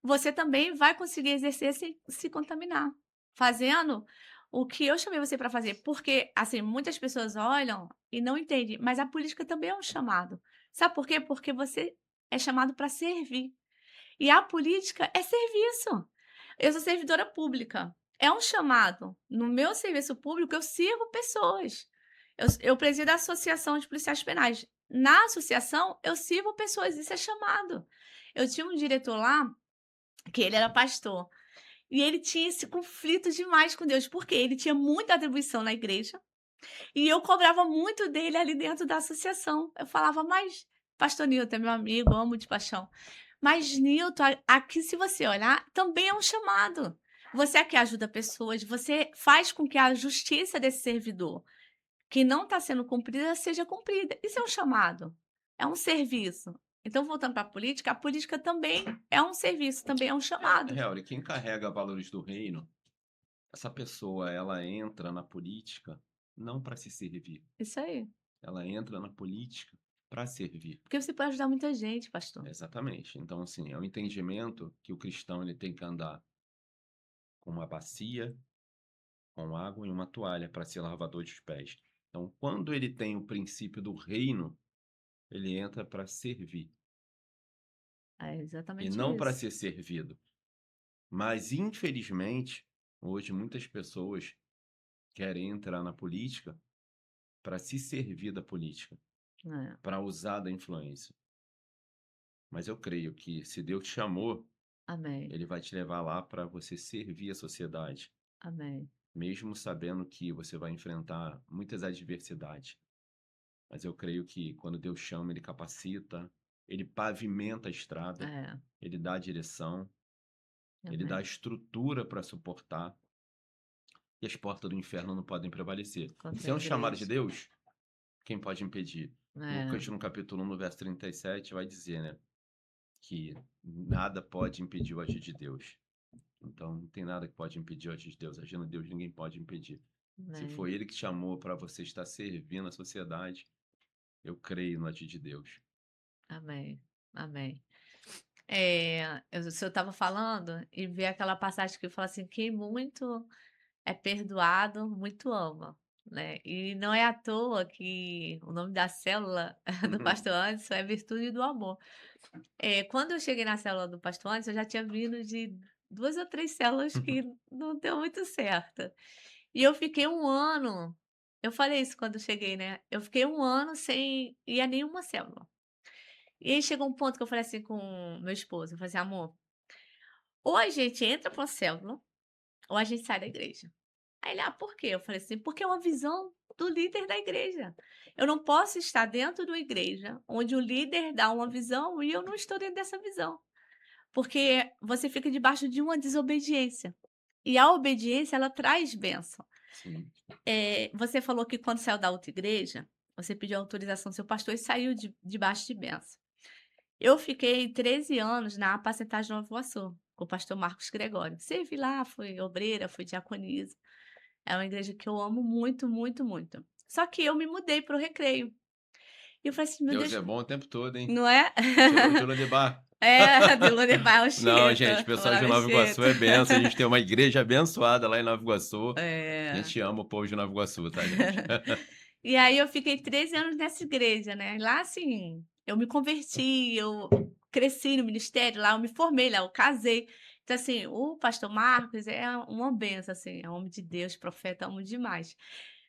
você também vai conseguir exercer sem se contaminar, fazendo o que eu chamei você para fazer. Porque, assim, muitas pessoas olham e não entendem, mas a política também é um chamado. Sabe por quê? Porque você é chamado para servir. E a política é serviço. Eu sou servidora pública. É um chamado. No meu serviço público, eu sirvo pessoas. Eu presido a Associação de Policiais Penais. Na associação, eu sirvo pessoas. Isso é chamado. Eu tinha um diretor lá, que ele era pastor. E ele tinha esse conflito demais com Deus, porque ele tinha muita atribuição na igreja. E eu cobrava muito dele ali dentro da associação. Eu falava, mas, pastor Nilton é meu amigo, amo de paixão. Mas, Nilton, aqui, se você olhar, também é um chamado. Você aqui ajuda pessoas, você faz com que a justiça desse servidor, que não está sendo cumprida, seja cumprida. Isso é um chamado, é um serviço. Então, voltando para a política também é um serviço, também é um chamado. Real, e quem carrega valores do reino, essa pessoa, ela entra na política não para se servir, Isso aí. ela entra na política para servir. Porque você pode ajudar muita gente, pastor. Exatamente. Então, assim, é o entendimento que o cristão ele tem que andar com uma bacia, com água e uma toalha para ser lavador de pés. Então, quando ele tem o princípio do reino, ele entra para servir É e exatamente não para isso. ser servido. Mas, infelizmente, hoje muitas pessoas querem entrar na política para se servir da política, É. para usar da influência. Mas eu creio que se Deus te chamou, Amém, ele vai te levar lá para você servir a sociedade, amém. mesmo sabendo que você vai enfrentar muitas adversidades. Mas eu creio que quando Deus chama, ele capacita, ele pavimenta a estrada, É, ele dá a direção, ele dá a amém. estrutura para suportar, e as portas do inferno não podem prevalecer. Contra Se a é um chamado de igreja. Deus, quem pode impedir? É, Lucas, no capítulo 1, no verso 37, vai dizer, né, que nada pode impedir o agir de Deus. Então, não tem nada que pode impedir o agir de Deus. Agindo Deus, ninguém pode impedir. Se amém, foi Ele que te chamou para você estar servindo a sociedade, eu creio no agir de Deus. amém, amém. O senhor estava falando e veio aquela passagem que fala assim: "Quem muito é perdoado, muito ama", né. E não é à toa que o nome da célula do pastor Anderson é Virtude do Amor. Quando eu cheguei na célula do pastor Anderson, eu já tinha vindo de 2 ou 3 células que não deu muito certo. E eu fiquei um ano, eu falei isso quando eu cheguei, né, eu fiquei um ano sem ir a nenhuma célula. E aí chegou um ponto que eu falei assim com meu esposo, eu falei assim: "Amor, ou a gente entra para uma célula, ou a gente sai da igreja". Aí ele: "Ah, por quê?" Eu falei assim: "Porque é uma visão do líder da igreja. Eu não posso estar dentro de uma igreja onde o líder dá uma visão e eu não estou dentro dessa visão, porque você fica debaixo de uma desobediência, e a obediência ela traz bênção". Sim. Você falou que quando saiu da outra igreja, você pediu autorização do seu pastor e saiu debaixo de bênção. Eu fiquei 13 anos na Apacentagem de Nova Iguaçu, com o pastor Marcos Gregório. Servi lá, fui obreira, fui diaconisa. É uma igreja que eu amo muito, muito, muito. Só que eu me mudei para o Recreio. E eu falei assim: "Meu Deus Deus", é bom o tempo todo, hein. não é? Tirou de Lodebar. É, de Lodebar ao Não, Chieta, gente, pessoal de morava em Nova Iguaçu Chieta. é benção, a gente tem uma igreja abençoada lá em Nova Iguaçu. A É. gente ama o povo de Nova Iguaçu, tá, gente? E aí eu fiquei 13 anos nessa igreja, né. Lá, assim, eu me converti, eu cresci no ministério, lá eu me formei, lá eu casei. Então, assim, o pastor Marcos é uma benção, assim, é um homem de Deus, profeta, amo demais.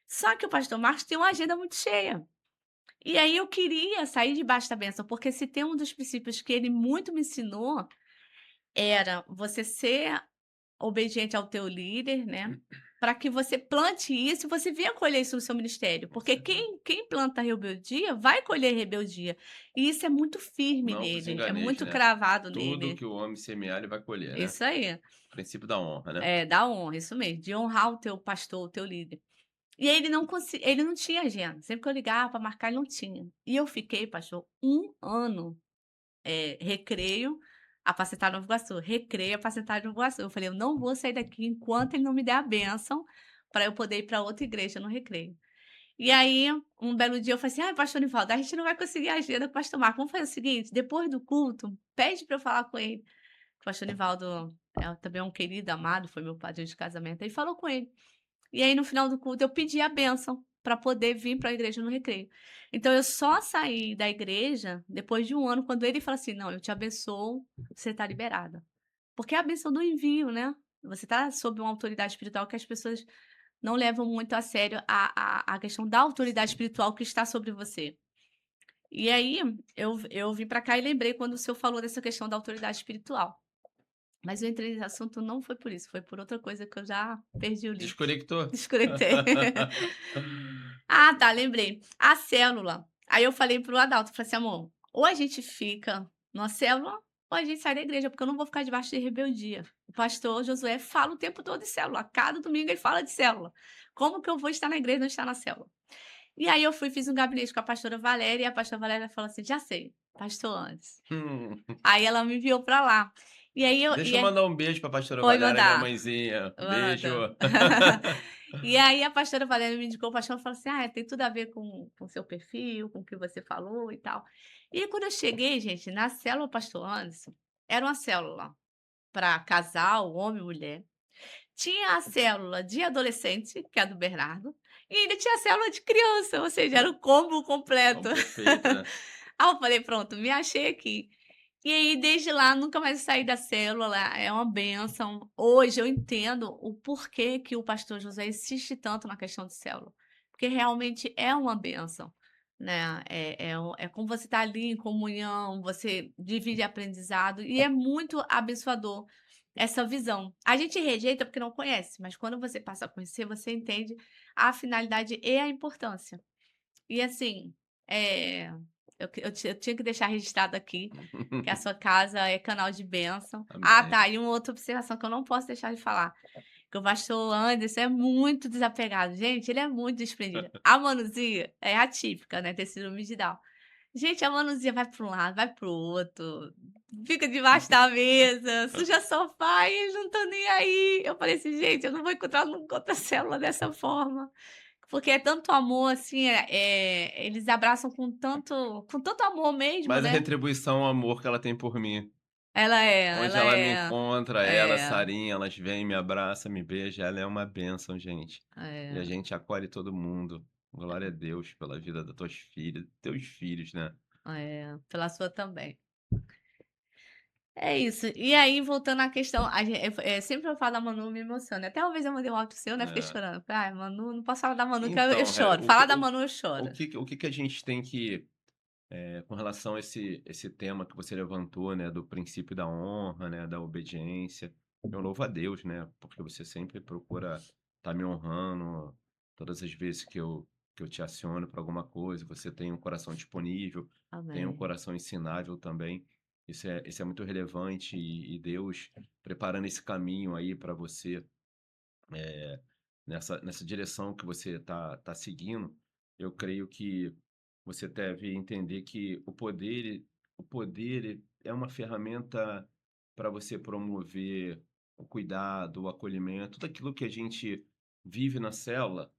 Só que o pastor Marcos tem uma agenda muito cheia. E aí eu queria sair debaixo da bênção, porque se tem um dos princípios que ele muito me ensinou, era você ser obediente ao teu líder, né, para que você plante isso e você venha colher isso no seu ministério, Com porque certeza. quem planta rebeldia vai colher rebeldia, e isso é muito firme Não vos nele, é enganeis, muito né. cravado Tudo nele. que o homem semear, ele vai colher, né. Isso aí. Princípio da honra, né. É, da honra, isso mesmo, de honrar o teu pastor, o teu líder. E aí ele não tinha agenda, sempre que eu ligava para marcar ele não tinha. E eu fiquei, pastor, 1 ano, recreio, Apacentar Nova Iguaçu, recreio, Apacentar Nova Iguaçu. Eu falei: "Eu não vou sair daqui enquanto ele não me der a bênção para eu poder ir para outra igreja no recreio". E aí, um belo dia eu falei assim: "Ai, pastor Nivaldo, a gente não vai conseguir a agenda com o pastor Marco, vamos fazer o seguinte, depois do culto, pede para eu falar com ele". O pastor Nivaldo também é um querido, amado, foi meu padrinho de casamento, aí falou com ele. E aí no final do culto eu pedi a bênção para poder vir para a igreja no recreio. Então eu só saí da igreja depois de 1 ano, quando ele falou assim: "Não, eu te abençoo, você está liberada". Porque é a bênção do envio, né. Você está sob uma autoridade espiritual que as pessoas não levam muito a sério a questão da autoridade Sim. espiritual que está sobre você. E aí eu vim para cá e lembrei quando o senhor falou dessa questão da autoridade espiritual. Mas eu entrei nesse assunto não foi por isso, foi por outra coisa que eu já perdi o link. Desconectou? Desconectei. Ah, tá, lembrei. A célula. Aí eu falei para o Adalto, falei assim: "Amor, ou a gente fica numa célula, ou a gente sai da igreja, porque eu não vou ficar debaixo de rebeldia". O pastor Josué fala o tempo todo de célula, cada domingo ele fala de célula. Como que eu vou estar na igreja e não estar na célula? E aí eu fui, fiz um gabinete com a pastora Valéria, e a pastora Valéria falou assim: "Já sei, pastor Anderson". Hum. Aí ela me enviou para lá. E aí eu Deixa e eu é mandar um beijo pra pastora pode Valéria, minha mandar. mãezinha. Beijo. Manda. E aí a pastora Valéria me indicou o pastor, falou assim: "Ah, tem tudo a ver com o seu perfil, com o que você falou e tal". E aí quando eu cheguei, gente, na célula pastor Anderson, era uma célula para casal, homem e mulher, tinha a célula de adolescente, que é a do Bernardo, e ainda tinha a célula de criança, ou seja, era o combo Então completo. perfeito, né. Aí eu falei: "Pronto, me achei aqui". E aí, desde lá, nunca mais saí da célula, é uma bênção. Hoje eu entendo o porquê que o pastor José insiste tanto na questão de célula, porque realmente é uma bênção, né, é como você está ali em comunhão, você divide aprendizado e é muito abençoador essa visão. A gente rejeita porque não conhece, mas quando você passa a conhecer, você entende a finalidade e a importância. E assim, eh, eu tinha que deixar registrado aqui, que a sua casa é canal de bênção. Ah, Amém. tá, e uma outra observação que eu não posso deixar de falar, que o pastor Anderson é muito desapegado. Gente, ele é muito desprendido. A Manuzia é atípica, né, ter síndrome de Down. Gente, a Manuzia vai para um lado, vai para o outro, fica debaixo da mesa, suja sofá e eles não estão nem aí. Eu falei assim: "Gente, eu não vou encontrar nunca outra célula dessa forma". Porque é tanto amor, assim, eles abraçam com tanto amor mesmo, Mas a né. retribuição ao amor que ela tem por mim. Onde Ela ela me é encontra, ela, é, Sarinha, elas vêm, me abraça, me beija, ela é uma bênção, gente. E a é, gente acolhe todo mundo. Glória a Deus pela vida das tuas filhas, teus filhos, né. pela sua também. É isso. E aí, voltando à questão, sempre eu falo da Manu, me emociona. Até uma vez eu mandei um áudio seu, né, fiquei É. chorando. Falei: "Ai, Manu, não posso falar da Manu que eu Então, choro. Falar da Manu eu choro". o que que a gente tem que, com relação a esse tema que você levantou, né, do princípio da honra, né, da obediência, eu louvo a Deus, né, porque você sempre procura estar me honrando todas as vezes que eu te aciono para alguma coisa, você tem um coração disponível, tem um Amém. coração ensinável também. Isso é muito relevante e Deus preparando esse caminho aí para você, nessa direção que você tá seguindo, eu creio que você deve entender que o poder o poder é uma ferramenta para você promover o cuidado, o acolhimento, tudo aquilo que a gente vive na célula,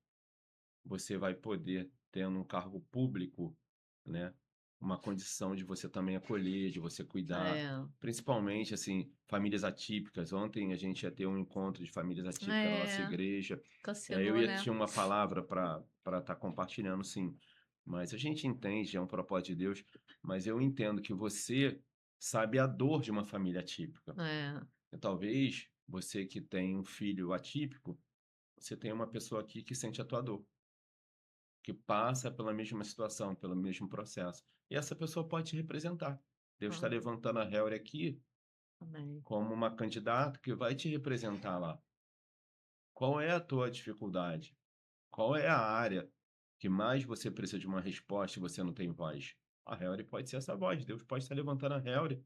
você vai poder, tendo um cargo público, né, uma condição de você também acolher, de você cuidar, É, principalmente, assim, famílias atípicas. Ontem a gente ia ter um encontro de famílias atípicas na nossa é, igreja. Eu cancelou, né? tinha uma palavra para estar compartilhando, sim, mas a gente entende, é um propósito de Deus, mas eu entendo que você sabe a dor de uma família atípica. É, E talvez você que tem um filho atípico, você tenha uma pessoa aqui que sente a tua dor, que passa pela mesma situação, pelo mesmo processo. E essa pessoa pode te representar. Deus está hum, levantando a Helry aqui amém. como uma candidata que vai te representar lá. Qual é a tua dificuldade? Qual é a área que mais você precisa de uma resposta e você não tem voz? A Helry pode ser essa voz. Deus pode estar levantando a Helry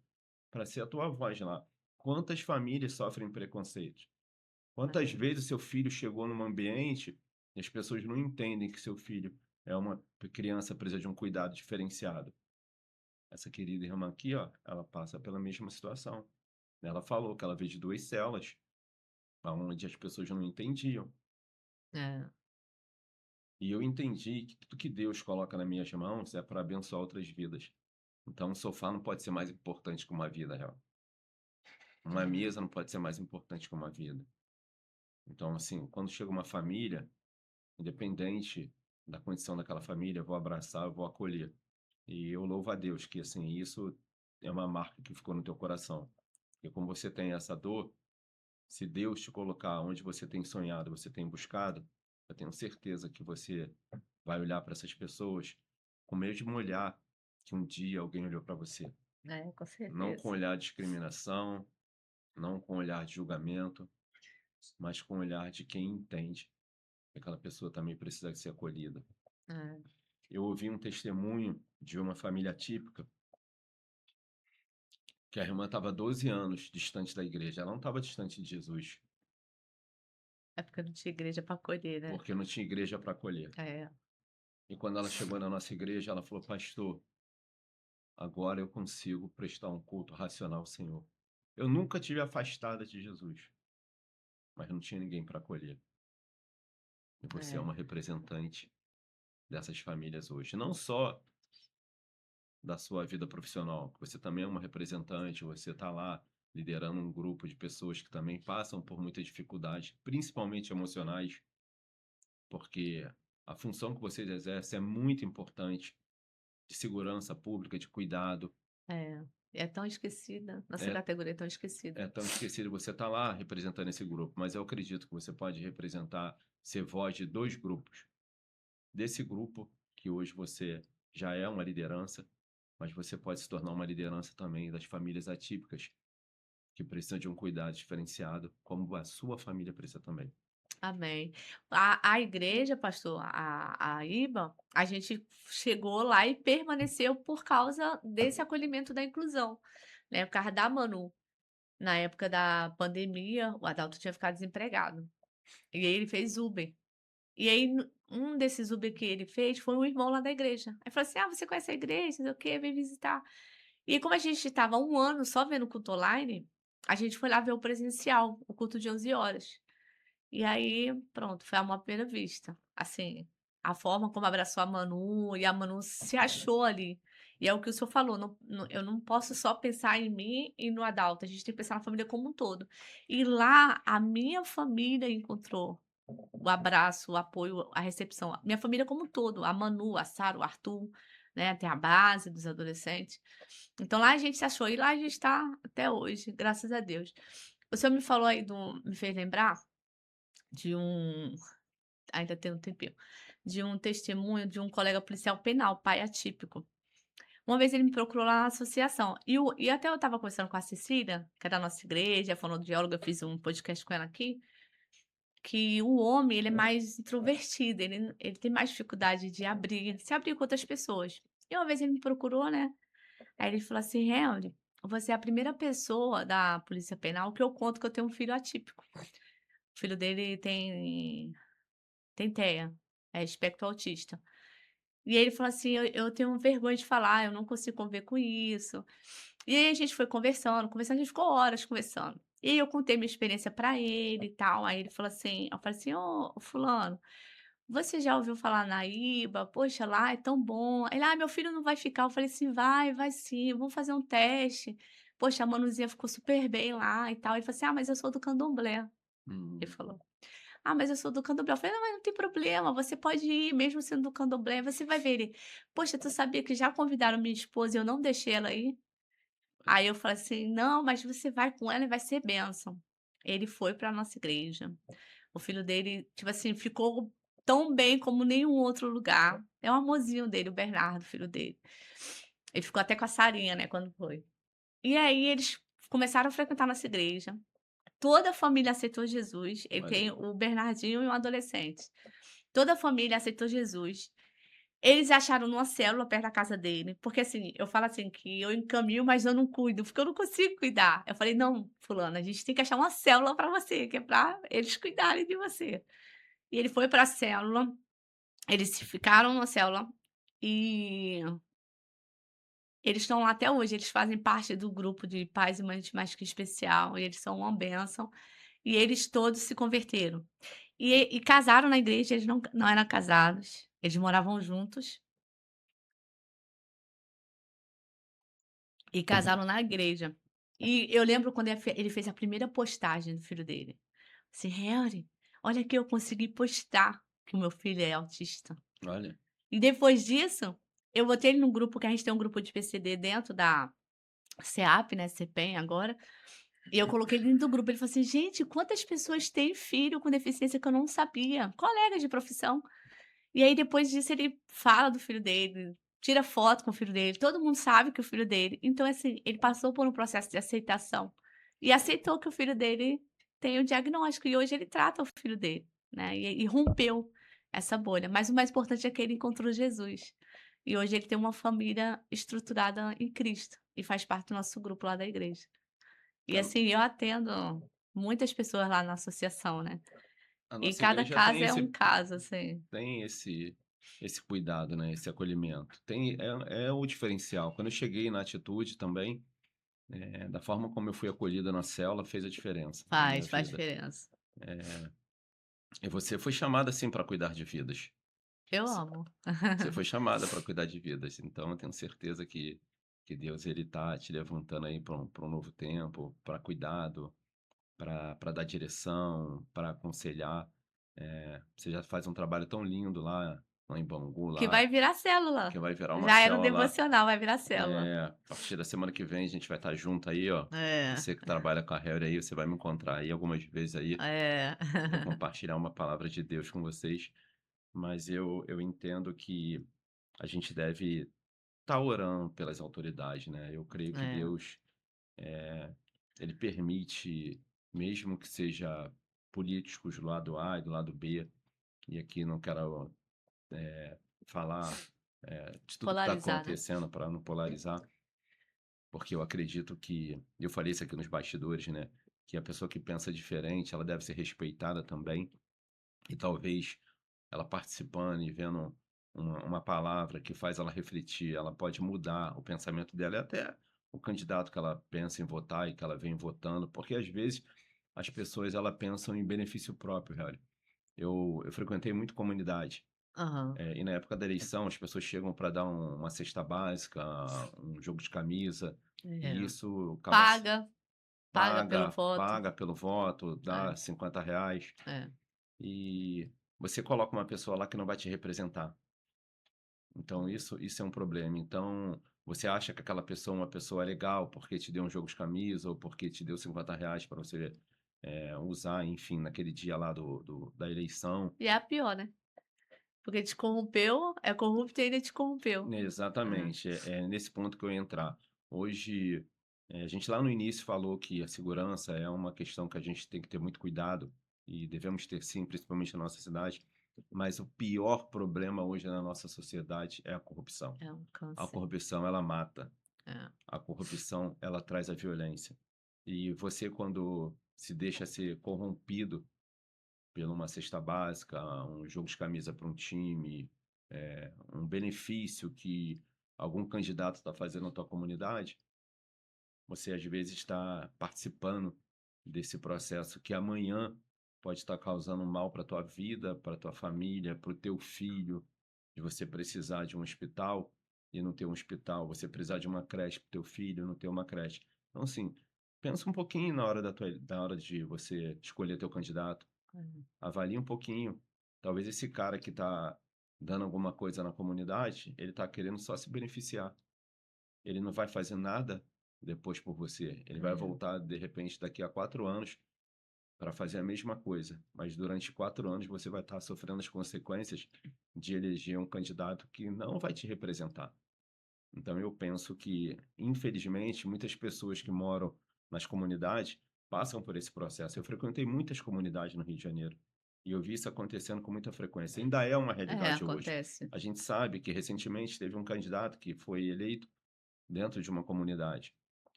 para ser a tua voz lá. Quantas famílias sofrem preconceito? Quantas É, vezes seu filho chegou num ambiente e as pessoas não entendem que seu filho é uma criança precisa de um cuidado diferenciado? Essa querida irmã aqui, ó, ela passa pela mesma situação. Ela falou que ela veio de duas celas, onde as pessoas não entendiam. é, E eu entendi que tudo que Deus coloca nas minhas mãos é para abençoar outras vidas. Então, o sofá não pode ser mais importante que uma vida real. Uma é, mesa não pode ser mais importante que uma vida. Então, assim, quando chega uma família, independente da condição daquela família, eu vou abraçar, eu vou acolher. E eu louvo a Deus que, assim, isso é uma marca que ficou no teu coração. E como você tem essa dor, se Deus te colocar onde você tem sonhado, você tem buscado, eu tenho certeza que você vai olhar para essas pessoas com o mesmo olhar que um dia alguém olhou para você. com Não com certeza. olhar de discriminação, não com olhar de julgamento, mas com olhar de quem entende que aquela pessoa também precisa ser acolhida. É, Eu ouvi um testemunho de uma família típica que a irmã estava 12 anos distante da igreja. Ela não estava distante de Jesus, é porque não tinha igreja para acolher, né? porque não tinha igreja para acolher. É, E quando ela chegou na nossa igreja, ela falou: Pastor, agora eu consigo prestar um culto racional ao Senhor. Eu nunca tive afastada de Jesus, mas não tinha ninguém para acolher. E você é é, uma representante dessas famílias hoje. Não só da sua vida profissional, você também é uma representante, você está lá liderando um grupo de pessoas que também passam por muita dificuldade, principalmente emocionais, porque a função que vocês exercem é muito importante, de segurança pública, de cuidado. é. É tão esquecida, nossa É, categoria é tão esquecida. é tão esquecido, você está lá representando esse grupo, mas eu acredito que você pode representar, ser voz de dois grupos. Desse grupo, que hoje você já é uma liderança, mas você pode se tornar uma liderança também das famílias atípicas, que precisam de um cuidado diferenciado, como a sua família precisa também. Amém. A igreja, pastor, a IBA, a gente chegou lá e permaneceu por causa desse acolhimento da inclusão, né, por causa da Manu. Na época da pandemia, o Adalto tinha ficado desempregado, e aí ele fez Uber. E aí um desses Uber que ele fez foi um irmão lá da igreja. Aí falou assim: "Ah, você conhece a igreja, não sei o quê, vem visitar". E aí como a gente estava 1 ano só vendo culto online, a gente foi lá ver o presencial, o culto de 11 horas. E aí, pronto, foi amor à primeira vista. Assim, a forma como abraçou a Manu e a Manu se achou ali. E é o que o senhor falou, eu não posso só pensar em mim e no Adalto, a gente tem que pensar na família como um todo. E lá a minha família encontrou o abraço, o apoio, a recepção. Minha família como um todo, a Manu, a Sara, o Arthur, né, tem a base dos adolescentes. Então lá a gente se achou e lá a gente está até hoje, graças a Deus. O senhor me falou aí me fez lembrar de ainda tem um tempinho, de um testemunho de um colega policial penal, pai atípico. Uma vez ele me procurou lá na associação, e até eu estava conversando com a Cecília, que é da nossa igreja, fonoaudióloga, eu fiz um podcast com ela aqui, que o homem, ele é mais introvertido, ele tem mais dificuldade de se abrir com outras pessoas. E uma vez ele me procurou, né, aí ele falou assim: "Helry, você é a primeira pessoa da polícia penal que eu conto que eu tenho um filho atípico". O filho dele tem TEA, é espectro autista. E aí ele falou assim: "Eu tenho vergonha de falar, eu não consigo conviver com isso". E aí a gente foi conversando, conversando, a gente ficou horas conversando. E aí eu contei minha experiência pra ele e tal, aí ele falou assim eu falei assim: "Ô fulano, você já ouviu falar na IBA? Poxa, lá é tão bom". Ele: "Ah, meu filho não vai ficar". Eu falei assim: "Vai, vai sim, vamos fazer um teste. Poxa, a Manuzinha ficou super bem lá e tal". Ele falou assim: "Ah, mas eu sou do candomblé", ele Hum, falou. "Ah, mas eu sou do candomblé". Eu falei: "Não, mas não tem problema, você pode ir mesmo sendo do candomblé, você vai ver". Ele: "Poxa, tu sabia que já convidaram minha esposa e eu não deixei ela ir?". Aí eu falei assim: "Não, mas você vai com ela e vai ser bênção". Ele foi pra nossa igreja. O filho dele, tipo assim, ficou tão bem como nenhum outro lugar. É um amorzinho dele, o Bernardo, filho dele. Ele ficou até com a Sarinha, né, quando foi. E aí eles começaram a frequentar nossa igreja. Toda a família aceitou Jesus. Ele olha tem aí. o Bernardinho e um adolescente. Toda a família aceitou Jesus. Eles acharam numa célula perto da casa dele, porque assim, eu falo assim que eu encaminho, mas eu não cuido, porque eu não consigo cuidar. Eu falei: "Não, fulano, a gente tem que achar uma célula para você, que é para eles cuidarem de você". E ele foi para a célula, eles ficaram na célula e eles estão lá até hoje, eles fazem parte do grupo de pais e mães de Mais Que Especial, e eles são uma bênção, e eles todos se converteram. E casaram na igreja, eles não eram casados, eles moravam juntos e casaram na igreja. E eu lembro quando ele fez a primeira postagem do filho dele, assim: "Henry, olha que eu consegui postar que o meu filho é autista". Olha, E depois disso, eu botei ele num grupo que a gente tem um grupo de PCD dentro da SEAP, né, CEPEM agora, e eu coloquei ele dentro do grupo, ele falou assim: "Gente, quantas pessoas têm filho com deficiência que eu não sabia", colegas de profissão. E aí depois disso ele fala do filho dele, tira foto com o filho dele, todo mundo sabe que o filho dele então assim, ele passou por um processo de aceitação, e aceitou que o filho dele tem o diagnóstico, e hoje ele trata o filho dele, né, e rompeu essa bolha, mas o mais importante é que ele encontrou Jesus. E hoje ele tem uma família estruturada em Cristo, e faz parte do nosso grupo lá da igreja. E a assim, eu atendo muitas pessoas lá na associação, né, a e nossa cada igreja caso é um caso, assim. tem esse cuidado, né, esse acolhimento. É o diferencial. Quando eu cheguei na Atitude também, da forma como eu fui acolhido na célula fez a diferença na minha Faz vida. diferença. E você foi chamada, assim, para cuidar de vidas. Eu Você amo. você foi chamada para cuidar de vidas, então eu tenho certeza que Deus ele tá te levantando aí para um novo tempo, para cuidado, para dar direção, para aconselhar. Você já faz um trabalho tão lindo lá em Bangu, Que lá, vai virar célula. que vai virar uma Já era o célula lá. devocional, vai virar célula. A partir da semana que vem a gente vai estar junto aí, ó. É, Você que trabalha com a Harry aí, você vai me encontrar aí algumas vezes aí, é. para compartilhar uma palavra de Deus com vocês. Mas eu entendo que a gente deve estar orando pelas autoridades, né. Eu creio que É, Deus, ele permite, mesmo que seja políticos do lado A e do lado B, e aqui não quero, falar, de tudo que está polarizar, né. acontecendo para não polarizar, porque eu acredito que eu falei isso aqui nos bastidores, né, que a pessoa que pensa diferente, ela deve ser respeitada também, e talvez ela participando e vendo uma palavra que faz ela refletir, ela pode mudar o pensamento dela e até o candidato que ela pensa em votar e que ela vem votando, porque às vezes as pessoas ela pensam em benefício próprio, Harry. Eu frequentei muito comunidade, Aham. e na época da eleição as pessoas chegam para dar uma cesta básica, um jogo de camisa, e É. isso acaba Paga, paga pelo voto. paga pelo voto, É, dá R$ 50. é, E você coloca uma pessoa lá que não vai te representar. Então isso é um problema. Então, você acha que aquela pessoa é uma pessoa legal porque te deu um jogo de camisa ou porque te deu R$ 50 para você, usar, enfim, naquele dia lá da eleição. e é a pior, né, porque te corrompeu, é corrupto e ainda te corrompeu. É, Exatamente, é nesse ponto que eu ia entrar. Hoje, a gente lá no início falou que a segurança é uma questão que a gente tem que ter muito cuidado, e devemos ter sim, principalmente na nossa cidade, mas o pior problema hoje na nossa sociedade é a corrupção. é um A câncer. corrupção ela mata, É. a corrupção ela traz a violência. E você quando se deixa ser corrompido por uma cesta básica, um jogo de camisa para um time, um benefício que algum candidato está fazendo na tua comunidade, você às vezes está participando desse processo que amanhã pode estar causando mal para a tua vida, para a tua família, para o teu filho, de você precisar de um hospital e não ter um hospital, você precisar de uma creche para o teu filho e não ter uma creche. Então, assim, pensa um pouquinho na hora de você escolher teu candidato, Hum. avalie um pouquinho. Talvez esse cara que está dando alguma coisa na comunidade, ele está querendo só se beneficiar. Ele não vai fazer nada depois por você. Ele vai É, voltar, de repente, daqui a 4 anos para fazer a mesma coisa, mas durante 4 anos você vai estar sofrendo as consequências de eleger um candidato que não vai te representar. Então eu penso que, infelizmente, muitas pessoas que moram nas comunidades passam por esse processo. Eu frequentei muitas comunidades no Rio de Janeiro e eu vi isso acontecendo com muita frequência. Ainda é uma realidade hoje. acontece. A gente sabe que recentemente teve um candidato que foi eleito dentro de uma comunidade.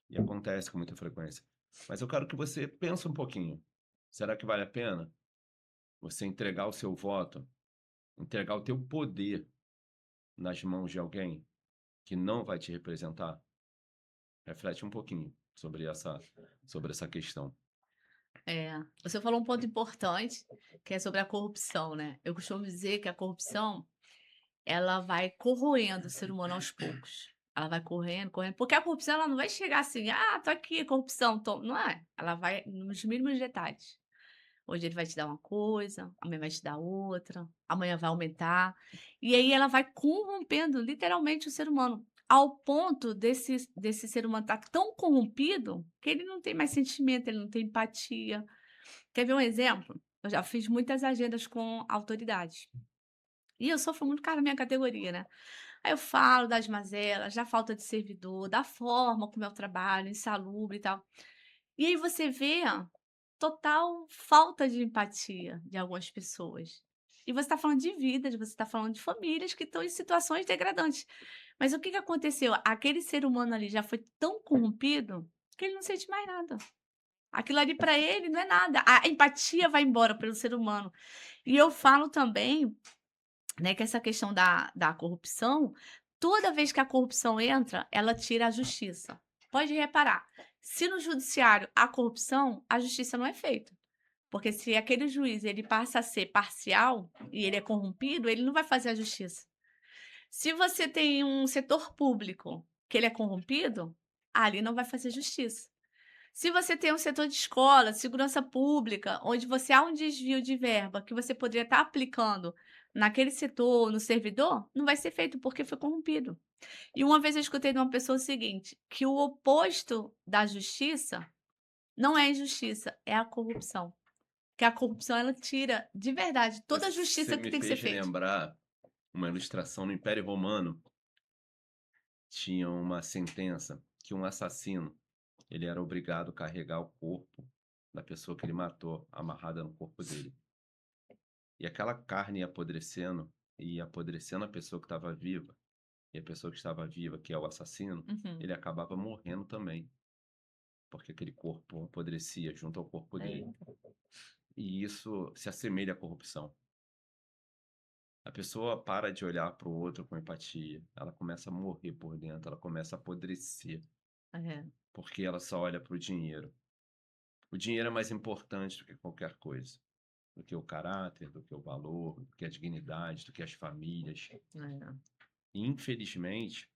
E acontece com muita frequência. Mas eu quero que você pense um pouquinho. Será que vale a pena você entregar o seu voto, entregar o teu poder nas mãos de alguém que não vai te representar? Reflete um pouquinho sobre essa questão. É, você falou um ponto importante, que é sobre a corrupção, né. Eu costumo dizer que a corrupção, ela vai corroendo o ser humano aos poucos. Ela vai correndo, correndo, porque a corrupção ela não vai chegar assim: "Ah, tô aqui, corrupção, toma", não é. Ela vai nos mínimos detalhes. Hoje ele vai te dar uma coisa, amanhã vai te dar outra, amanhã vai aumentar, e aí ela vai corrompendo literalmente o ser humano, ao ponto desse ser humano estar tão corrompido, que ele não tem mais sentimento, ele não tem empatia. Quer ver um exemplo? Eu já fiz muitas agendas com autoridades, e eu sofro muito cara na minha categoria, né. Aí eu falo das mazelas, da falta de servidor, da forma como é o trabalho, insalubre e tal. E aí você vê a total falta de empatia de algumas pessoas. E você está falando de vidas, você está falando de famílias que estão em situações degradantes. Mas o que que aconteceu? Aquele ser humano ali já foi tão corrompido que ele não sente mais nada. Aquilo ali para ele não é nada. A empatia vai embora pelo ser humano. E eu falo também, né, que essa questão da corrupção, toda vez que a corrupção entra, ela tira a justiça. Pode reparar, se no judiciário há corrupção, a justiça não é feita. Porque se aquele juiz ele passa a ser parcial e ele é corrompido, ele não vai fazer a justiça. Se você tem um setor público que ele é corrompido, ali não vai fazer justiça. Se você tem um setor de escola, segurança pública, onde você há um desvio de verba que você poderia estar aplicando naquele setor, no servidor, não vai ser feito porque foi corrompido. E uma vez eu escutei de uma pessoa o seguinte, que o oposto da justiça não é a injustiça, é a corrupção. Que a corrupção ela tira de verdade toda a Você justiça que me tem que ser fez feita. lembrar uma ilustração no Império Romano. Tinha uma sentença que um assassino, ele era obrigado a carregar o corpo da pessoa que ele matou, amarrada no corpo dele. E aquela carne ia apodrecendo a pessoa que estava viva, e a pessoa que estava viva, que é o assassino, Uhum. ele acabava morrendo também, porque aquele corpo apodrecia junto ao corpo dele. É, E isso se assemelha à corrupção. A pessoa para de olhar para o outro com empatia, ela começa a morrer por dentro, ela começa a apodrecer, é, porque ela só olha para o dinheiro. O dinheiro é mais importante do que qualquer coisa, do que o caráter, do que o valor, do que a dignidade, do que as famílias. é. E, infelizmente,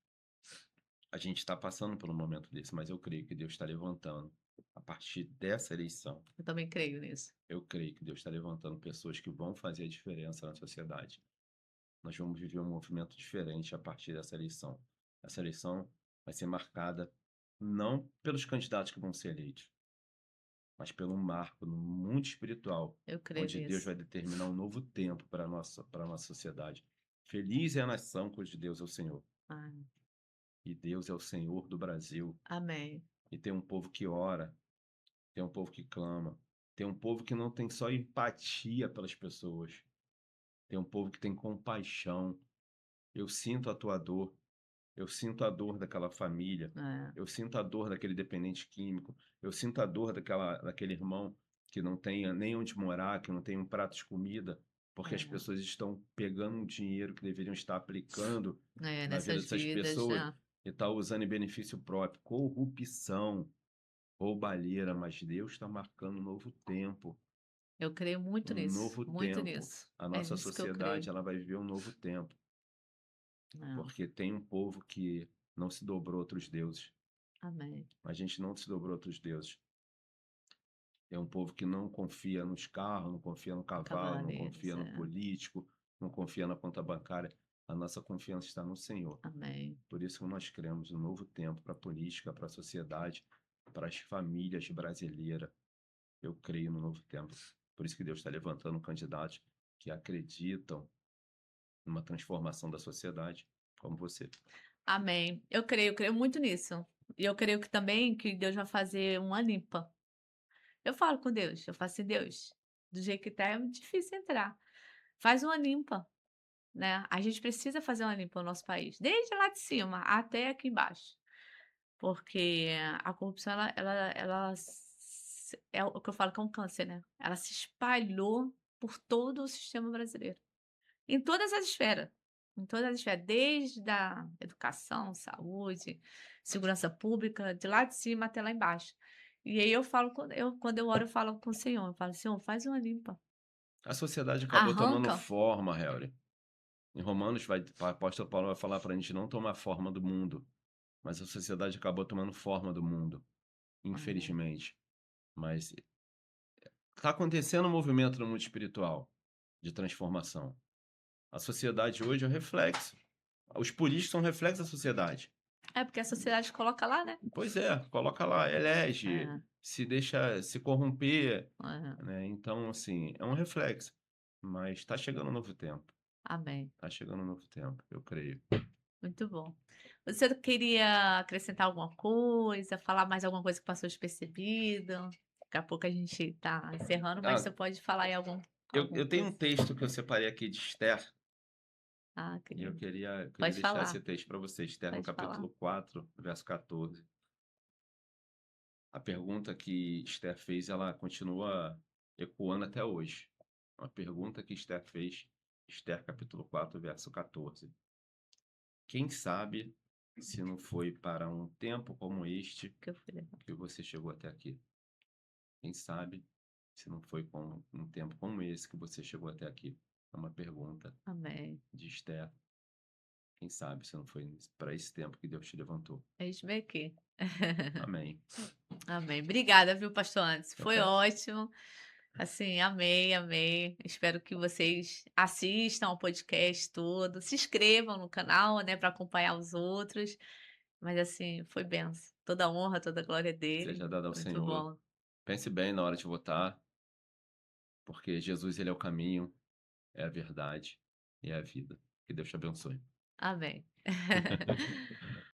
a gente está passando por um momento desse, mas eu creio que Deus está levantando, a partir dessa eleição, Eu também creio nisso. eu creio que Deus está levantando pessoas que vão fazer a diferença na sociedade. Nós vamos viver um movimento diferente a partir dessa eleição. Essa eleição vai ser marcada não pelos candidatos que vão ser eleitos, mas pelo marco no mundo espiritual, Eu creio onde Deus nisso. vai determinar um novo tempo para a nossa sociedade. Feliz é a nação cujo Deus é o Senhor. Ah, E Deus é o Senhor do Brasil. amém. E tem um povo que ora, tem um povo que clama, tem um povo que não tem só empatia pelas pessoas, tem um povo que tem compaixão. Eu sinto a tua dor, eu sinto a dor daquela família, É, eu sinto a dor daquele dependente químico, eu sinto a dor daquele irmão que não tenha nem onde morar, que não tem um prato de comida. porque as É, pessoas estão pegando um dinheiro que deveriam estar aplicando na vida nessas dessas vidas, pessoas é. e tá usando em benefício próprio. Corrupção, roubalheira, mas Deus está marcando um novo tempo, Eu creio muito um nisso, novo muito tempo. nisso. A É nossa nisso que eu creio. sociedade, ela vai viver um novo tempo, É, porque tem um povo que não se dobrou a outros deuses. amém. A gente não se dobrou a outros deuses. É um povo que não confia nos carros, não confia no cavalo, não Cavaleiros, confia no é. político, não confia na conta bancária. A nossa confiança está no Senhor. Amém. Por isso que nós cremos um novo tempo para a política, para a sociedade, para as famílias brasileiras. Eu creio no novo tempo. Por isso que Deus está levantando candidatos que acreditam numa transformação da sociedade, como você. Amém. Eu creio muito nisso. E eu creio que também que Deus vai fazer uma limpa. Eu falo com Deus, eu falo assim: "Deus, do jeito que tá é muito difícil entrar. Faz uma limpa", né. A gente precisa fazer uma limpa no nosso país, desde lá de cima até aqui embaixo, porque a corrupção é o que eu falo que é um câncer, né. Ela se espalhou por todo o sistema brasileiro, em todas as esferas, em todas as esferas, desde a educação, saúde, segurança pública, de lá de cima até lá embaixo. E aí eu falo quando eu oro, eu falo com o Senhor, eu falo: "Senhor, faz uma limpa, A sociedade acabou tomando arranca". forma, Helry. Em Romanos, o apóstolo Paulo vai falar para a gente não tomar forma do mundo, mas a sociedade acabou tomando forma do mundo, Amém. infelizmente. Mas está acontecendo um movimento no mundo espiritual de transformação. A sociedade hoje é o reflexo. Os políticos são reflexo da sociedade. É porque a sociedade coloca lá, né. Pois é, coloca lá, elege, É, se deixa se corromper, é. né? Então, assim, é um reflexo. Mas está chegando um novo tempo. Amém. Está chegando um novo tempo, eu creio. Muito bom. Você queria acrescentar alguma coisa, falar mais alguma coisa que passou despercebido? Daqui a pouco a gente está encerrando, mas Ah, você pode falar aí eu alguma tenho coisa. um texto que eu separei aqui de Esther, Ah, e eu querido. queria Pode deixar esse falar, texto para você, Esther, no pode falar. capítulo 4, verso 14. A pergunta que Esther fez, ela continua ecoando até hoje. Uma pergunta que Esther fez, Esther capítulo 4, verso 14. Quem sabe se não foi para um tempo como este Que eu fui levar. que você chegou até aqui? Quem sabe se não foi com um tempo como esse que você chegou até aqui? É uma pergunta Amém. de Esther. Quem sabe se não foi para esse tempo que Deus te levantou? Eis-me aqui. Amém. Amém. Obrigada, viu, pastor Anderson. Eu Foi quero. ótimo. Assim, amei, amei. Espero que vocês assistam ao podcast todo, se inscrevam no canal, né, para acompanhar os outros. Mas assim, foi benção. Toda honra, toda glória é dele. Seja dado ao Muito Senhor. bom. Pense bem na hora de votar, porque Jesus, ele é o caminho, é a verdade e é a vida. Que Deus te abençoe. Amém.